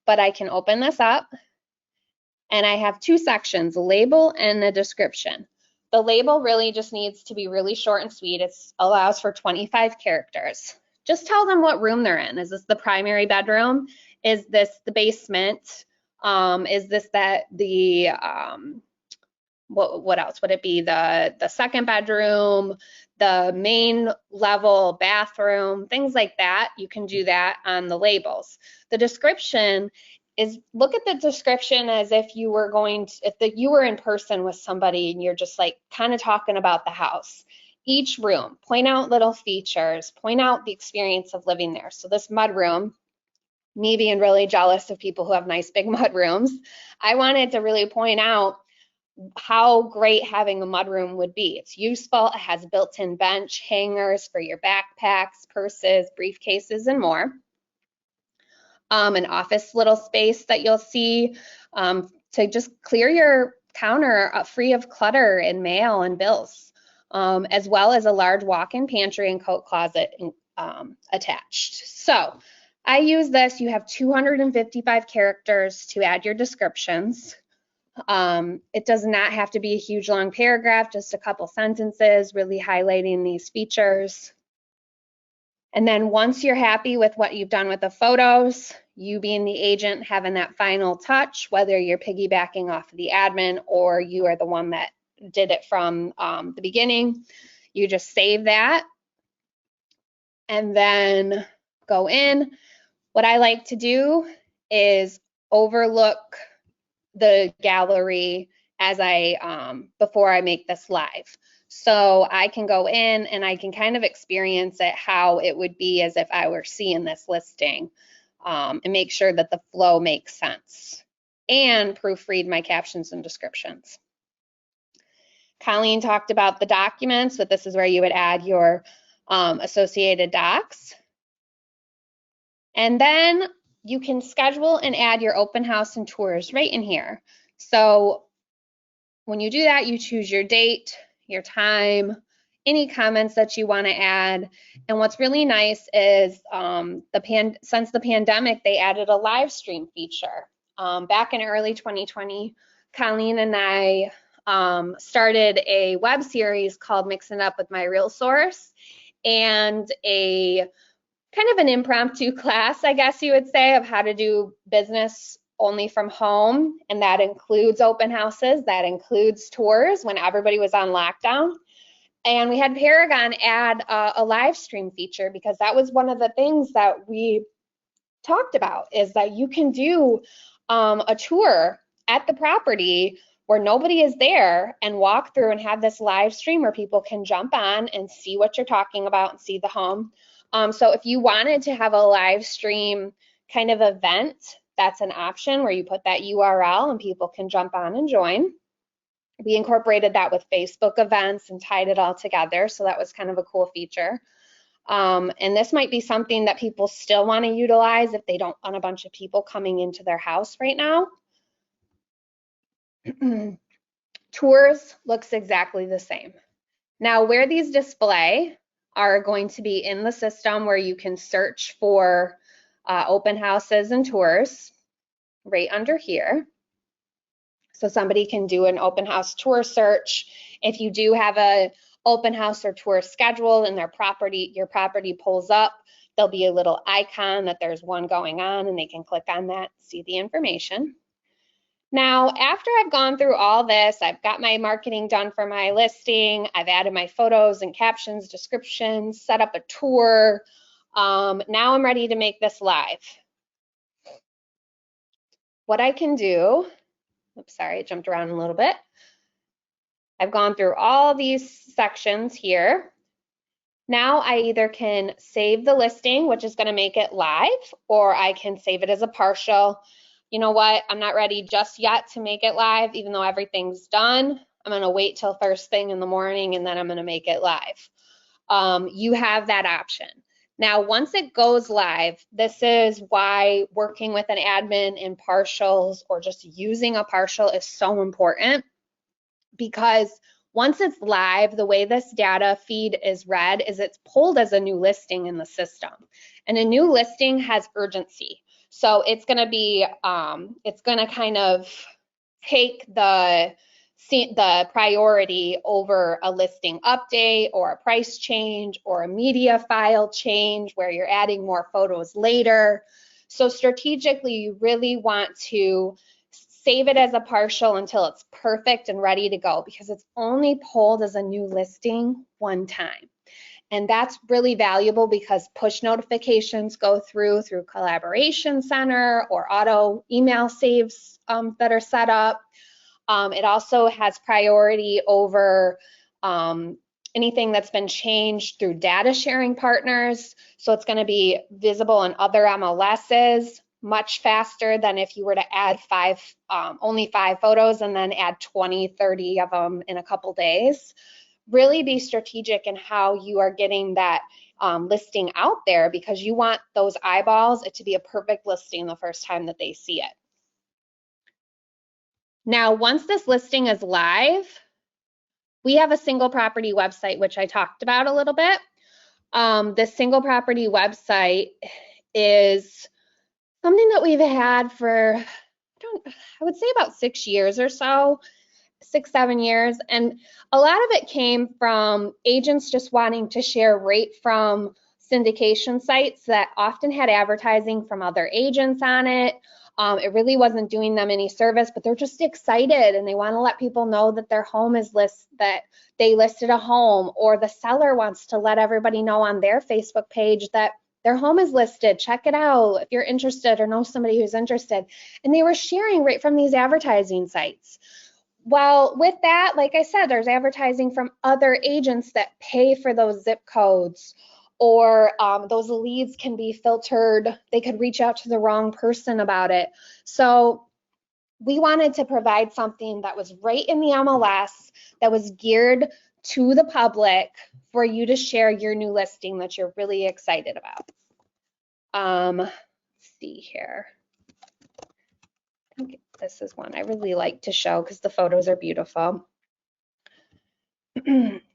but I can open this up and I have two sections, a label and a description. The label really just needs to be really short and sweet. It allows for 25 characters. Just tell them what room they're in. Is this the primary bedroom? Is this the basement? Is this what else would it be? The second bedroom, the main level bathroom, things like that. You can do that on the labels. The description is, look at the description as if you were you were in person with somebody and you're just like kind of talking about the house. Each room, point out little features, point out the experience of living there. So this mud room, me being really jealous of people who have nice big mud rooms, I wanted to really point out how great having a mudroom would be. It's useful. It has built-in bench, hangers for your backpacks, purses, briefcases, and more. An office little space that you'll see to just clear your counter free of clutter and mail and bills, as well as a large walk-in pantry and coat closet attached. So I use this. You have 255 characters to add your descriptions. It does not have to be a huge long paragraph, just a couple sentences really highlighting these features. And then once you're happy with what you've done with the photos, you being the agent having that final touch, whether you're piggybacking off of the admin or you are the one that did it from the beginning, you just save that and then go in. What I like to do is overlook the gallery as before I make this live. So I can go in and I can kind of experience it how it would be as if I were seeing this listing, and make sure that the flow makes sense and proofread my captions and descriptions. Colleen talked about the documents, but this is where you would add your associated docs. And then you can schedule and add your open house and tours right in here. So when you do that, you choose your date, your time, any comments that you want to add. And what's really nice is since the pandemic, they added a live stream feature. Back in early 2020, Colleen and I started a web series called Mixing Up with MiRealSource, and a kind of an impromptu class, I guess you would say, of how to do business only from home. And that includes open houses, that includes tours when everybody was on lockdown. And we had Paragon add a live stream feature, because that was one of the things that we talked about, is that you can do a tour at the property where nobody is there and walk through and have this live stream where people can jump on and see what you're talking about and see the home. So if you wanted to have a live stream kind of event, that's an option where you put that URL and people can jump on and join. We incorporated that with Facebook events and tied it all together. So that was kind of a cool feature. And this might be something that people still want to utilize if they don't want a bunch of people coming into their house right now. Tours looks exactly the same. Now, where these display are going to be in the system where you can search for open houses and tours right under here. So somebody can do an open house tour search. If you do have a open house or tour scheduled and your property pulls up, there'll be a little icon that there's one going on, and they can click on that, see the information. Now, after I've gone through all this, I've got my marketing done for my listing, I've added my photos and captions, descriptions, set up a tour. Now I'm ready to make this live. What I can do, oops, sorry, I jumped around a little bit. I've gone through all these sections here. Now I either can save the listing, which is going to make it live, or I can save it as a partial. You know what? I'm not ready just yet to make it live, even though everything's done. I'm going to wait till first thing in the morning, and then I'm going to make it live. You have that option. Now, once it goes live, this is why working with an admin in partials or just using a partial is so important, because once it's live, the way this data feed is read is it's pulled as a new listing in the system. And a new listing has urgency. So it's going to be, it's going to kind of take the priority over a listing update or a price change or a media file change where you're adding more photos later. So strategically, you really want to save it as a partial until it's perfect and ready to go, because it's only pulled as a new listing one time. And that's really valuable because push notifications go through Collaboration Center or auto email saves that are set up. It also has priority over anything that's been changed through data sharing partners. So it's going to be visible in other MLSs much faster than if you were to add only 5 photos and then add 20, 30 of them in a couple days. Really be strategic in how you are getting that listing out there, because you want those eyeballs it to be a perfect listing the first time that they see it. Now, once this listing is live, we have a single property website, which I talked about a little bit. The single property website is something that we've had for, I would say about 6 years or so, 6, 7 years. And a lot of it came from agents just wanting to share right from syndication sites that often had advertising from other agents on it. It really wasn't doing them any service, but they're just excited and they want to let people know that their home is that they listed a home, or the seller wants to let everybody know on their Facebook page that their home is listed. Check it out if you're interested or know somebody who's interested. And they were sharing right from these advertising sites. Well, with that, like I said, there's advertising from other agents that pay for those zip codes, or those leads can be filtered. They could reach out to the wrong person about it. So we wanted to provide something that was right in the MLS, that was geared to the public for you to share your new listing that you're really excited about. Let's see here. This is one I really like to show because the photos are beautiful.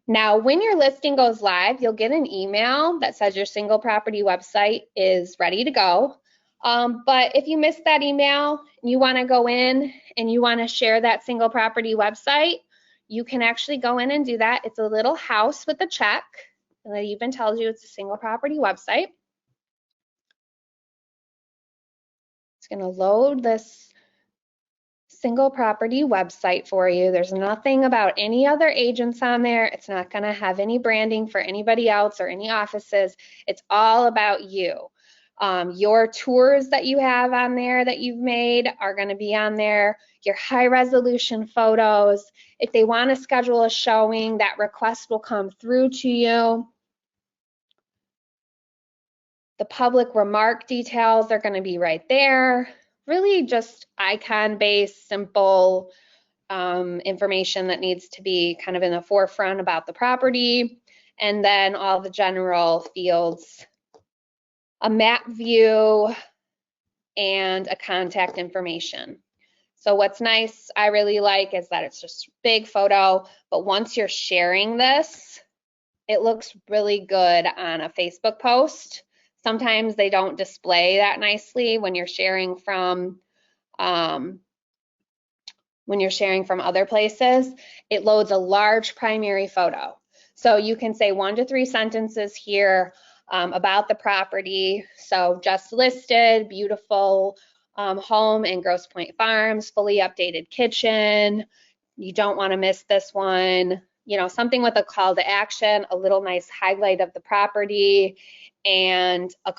Now, when your listing goes live, you'll get an email that says your single property website is ready to go. But if you missed that email and you want to go in and you want to share that single property website, you can actually go in and do that. It's a little house with a check that even tells you it's a single property website. It's going to load this single property website for you. There's nothing about any other agents on there. It's not going to have any branding for anybody else or any offices. It's all about you. Your tours that you have on there that you've made are going to be on there. Your high resolution photos. If they want to schedule a showing, that request will come through to you. The public remark details are going to be right there. Really just icon-based, simple information that needs to be kind of in the forefront about the property. And then all the general fields, a map view, and a contact information. So what's nice, I really like, is that it's just a big photo, but once you're sharing this, it looks really good on a Facebook post. Sometimes they don't display that nicely when you're sharing from other places. It loads a large primary photo. So you can say 1 to 3 sentences here about the property. So just listed, beautiful home in Grosse Pointe Farms, fully updated kitchen. You don't want to miss this one. You know, something with a call to action, a little nice highlight of the property, and a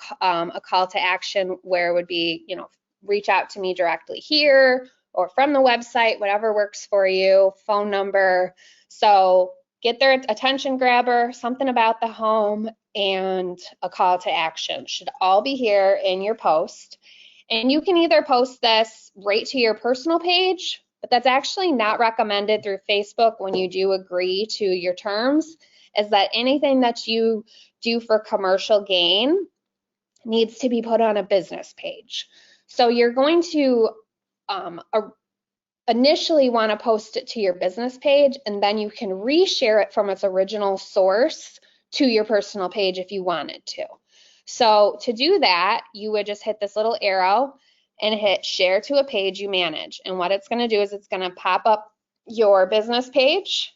call to action where it would be, you know, reach out to me directly here or from the website, whatever works for you, phone number. So get their attention grabber, something about the home, and a call to action should all be here in your post. And you can either post this right to your personal page, but that's actually not recommended through Facebook when you do agree to your terms, is that anything that you do for commercial gain needs to be put on a business page. So you're going to initially want to post it to your business page, and then you can reshare it from its original source to your personal page if you wanted to. So to do that, you would just hit this little arrow and hit share to a page you manage. And what it's going to do is it's going to pop up your business page,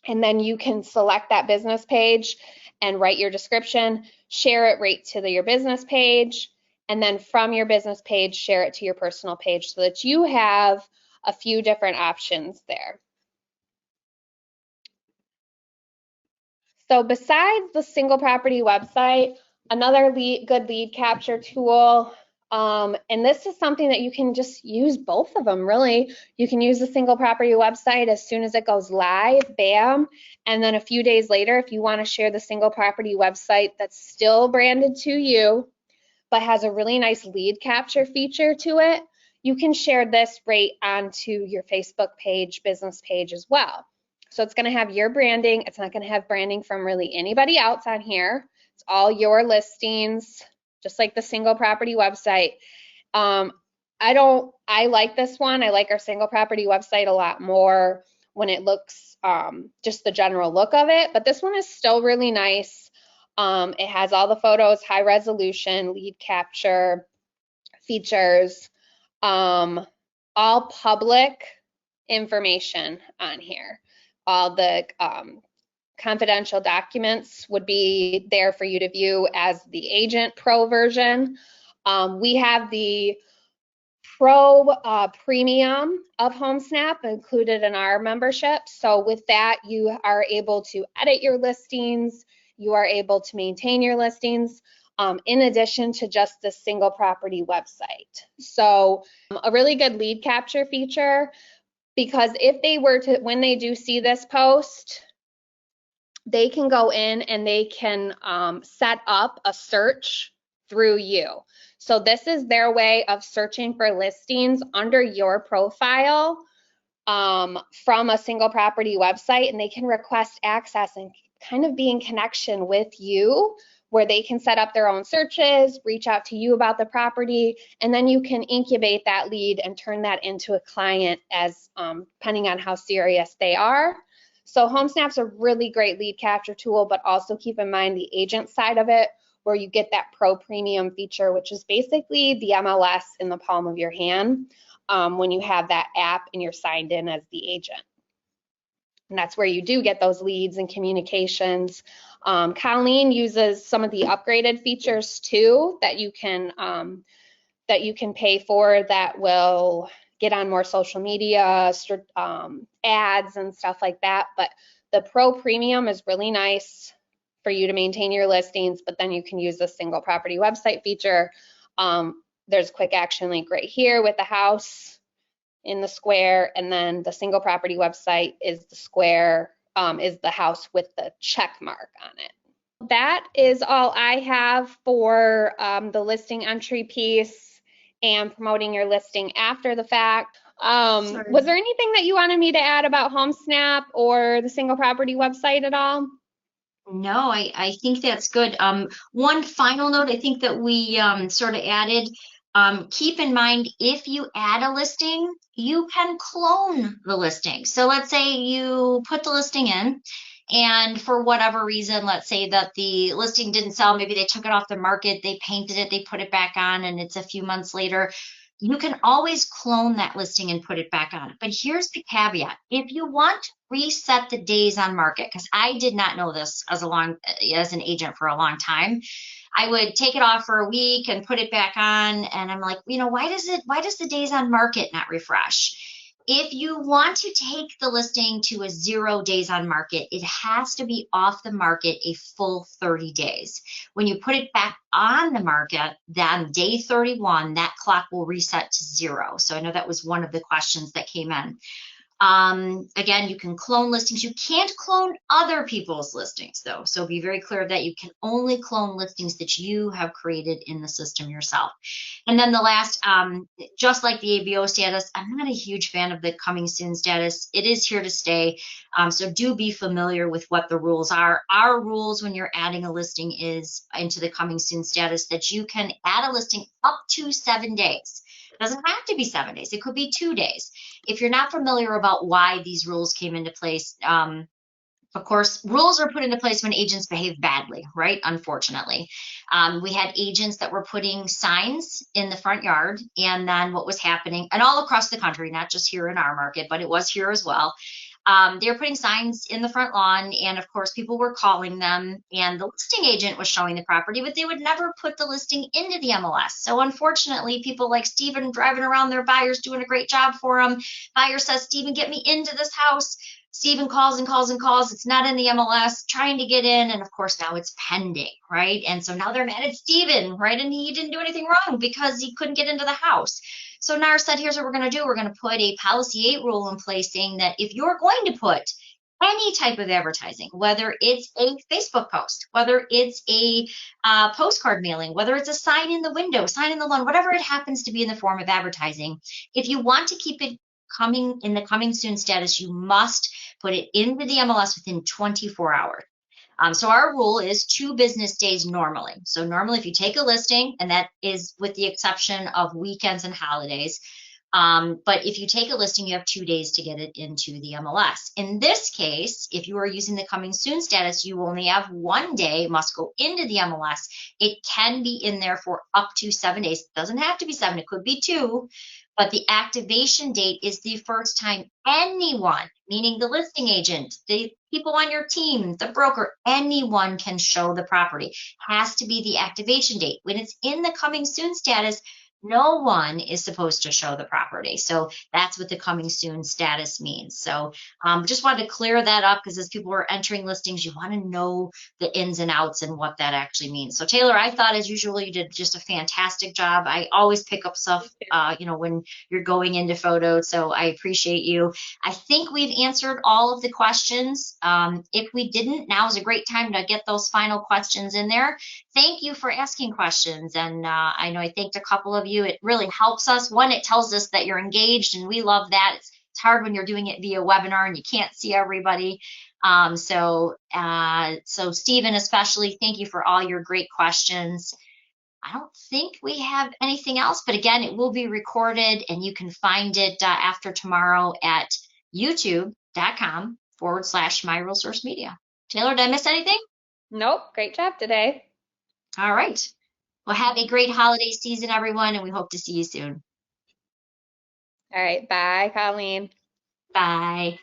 and then you can select that business page and write your description, share it right to your business page, and then from your business page, share it to your personal page so that you have a few different options there. So besides the single property website, another good lead capture tool, and this is something that you can just use both of them really. You can use the single property website as soon as it goes live, bam, and then a few days later, if you want to share the single property website that's still branded to you, but has a really nice lead capture feature to it, you can share this right onto your Facebook page, business page as well. So it's going to have your branding. It's not going to have branding from really anybody else on here. It's all your listings, just like the single property website. I like this one. I like our single property website a lot more when it looks, just the general look of it, but this one is still really nice. It has all the photos, high resolution, lead capture features, all public information on here. All the confidential documents would be there for you to view as the Agent Pro version. We have the Pro Premium of HomeSnap included in our membership. So with that, you are able to edit your listings. You are able to maintain your listings in addition to just the single property website. So a really good lead capture feature, because if they were to, when they do see this post, they can go in and they can set up a search through you. So this is their way of searching for listings under your profile from a single property website, and they can request access and kind of be in connection with you, where they can set up their own searches, reach out to you about the property, and then you can incubate that lead and turn that into a client as depending on how serious they are. So HomeSnap's a really great lead capture tool, but also keep in mind the agent side of it, where you get that Pro Premium feature, which is basically the MLS in the palm of your hand when you have that app and you're signed in as the agent. And that's where you do get those leads and communications. Colleen uses some of the upgraded features too that you can pay for that will get on more social media, ads and stuff like that. But the Pro Premium is really nice for you to maintain your listings, but then you can use the single property website feature. There's a quick action link right here with the house in the square, and then the single property website is the square, is the house with the check mark on it. That is all I have for the listing entry piece and promoting your listing after the fact. Was there anything that you wanted me to add about HomeSnap or the single property website at all? No, I think that's good. One final note, I think that we sort of added, keep in mind, if you add a listing, you can clone the listing. So let's say you put the listing in, and for whatever reason, let's say that the listing didn't sell, maybe they took it off the market, they painted it, they put it back on, and it's a few months later. You can always clone that listing and put it back on. But here's the caveat. If you want to reset the days on market, because I did not know this as an agent for a long time, I would take it off for a week and put it back on, and I'm like, why does the days on market not refresh? If you want to take the listing to a 0 days on market, it has to be off the market a full 30 days. When you put it back on the market, then day 31, that clock will reset to 0. So I know that was one of the questions that came in. Again, you can clone listings. You can't clone other people's listings, though. So be very clear that you can only clone listings that you have created in the system yourself. And then the last, just like the ABO status, I'm not a huge fan of the coming soon status. It is here to stay. So do be familiar with what the rules are. Our rules when you're adding a listing is into the coming soon status that you can add a listing up to 7 days. It doesn't have to be 7 days. It could be 2 days. If you're not familiar about why these rules came into place, Of course, rules are put into place when agents behave badly, right? Unfortunately. We had agents that were putting signs in the front yard, and then what was happening, and all across the country, not just here in our market, but it was here as well. They were putting signs in the front lawn, and of course, people were calling them, and the listing agent was showing the property, but they would never put the listing into the MLS. So, unfortunately, people like Steven driving around their buyers doing a great job for them. Buyer says, Steven, get me into this house. Steven calls and calls and calls. It's not in the MLS, trying to get in. And of course, now it's pending, right? And so now they're mad at Steven, right? And he didn't do anything wrong because he couldn't get into the house. So NAR said, here's what we're going to do. We're going to put a policy 8 rule in place saying that if you're going to put any type of advertising, whether it's a Facebook post, whether it's a postcard mailing, whether it's a sign in the window, sign in the lawn, whatever it happens to be in the form of advertising, if you want to keep it coming in the coming soon status, you must put it into the MLS within 24 hours. So our rule is 2 business days normally. So normally if you take a listing, and that is with the exception of weekends and holidays, but if you take a listing, you have 2 days to get it into the MLS. In this case, if you are using the coming soon status, you only have 1 day, must go into the MLS. It can be in there for up to 7 days. It doesn't have to be 7, it could be 2. But the activation date is the first time anyone, meaning the listing agent, the people on your team, the broker, anyone can show the property. Has to be the activation date. When it's in the coming soon status, no one is supposed to show the property. So that's what the coming soon status means. So just wanted to clear that up because as people are entering listings, you want to know the ins and outs and what that actually means. So Taylor, I thought as usual, you did just a fantastic job. I always pick up stuff, when you're going into photos. So I appreciate you. I think we've answered all of the questions. If we didn't, now is a great time to get those final questions in there. Thank you for asking questions. And I know I thanked a couple of you. It really helps us. One, it tells us that you're engaged, and we love that. It's hard when you're doing it via webinar and you can't see everybody. So Stephen, especially, thank you for all your great questions. I don't think we have anything else, but again, it will be recorded and you can find it after tomorrow at youtube.com/MiRealSource Media. Taylor, did I miss anything? Nope. Great job today. All right. Well, have a great holiday season, everyone, and we hope to see you soon. All right. Bye, Colleen. Bye.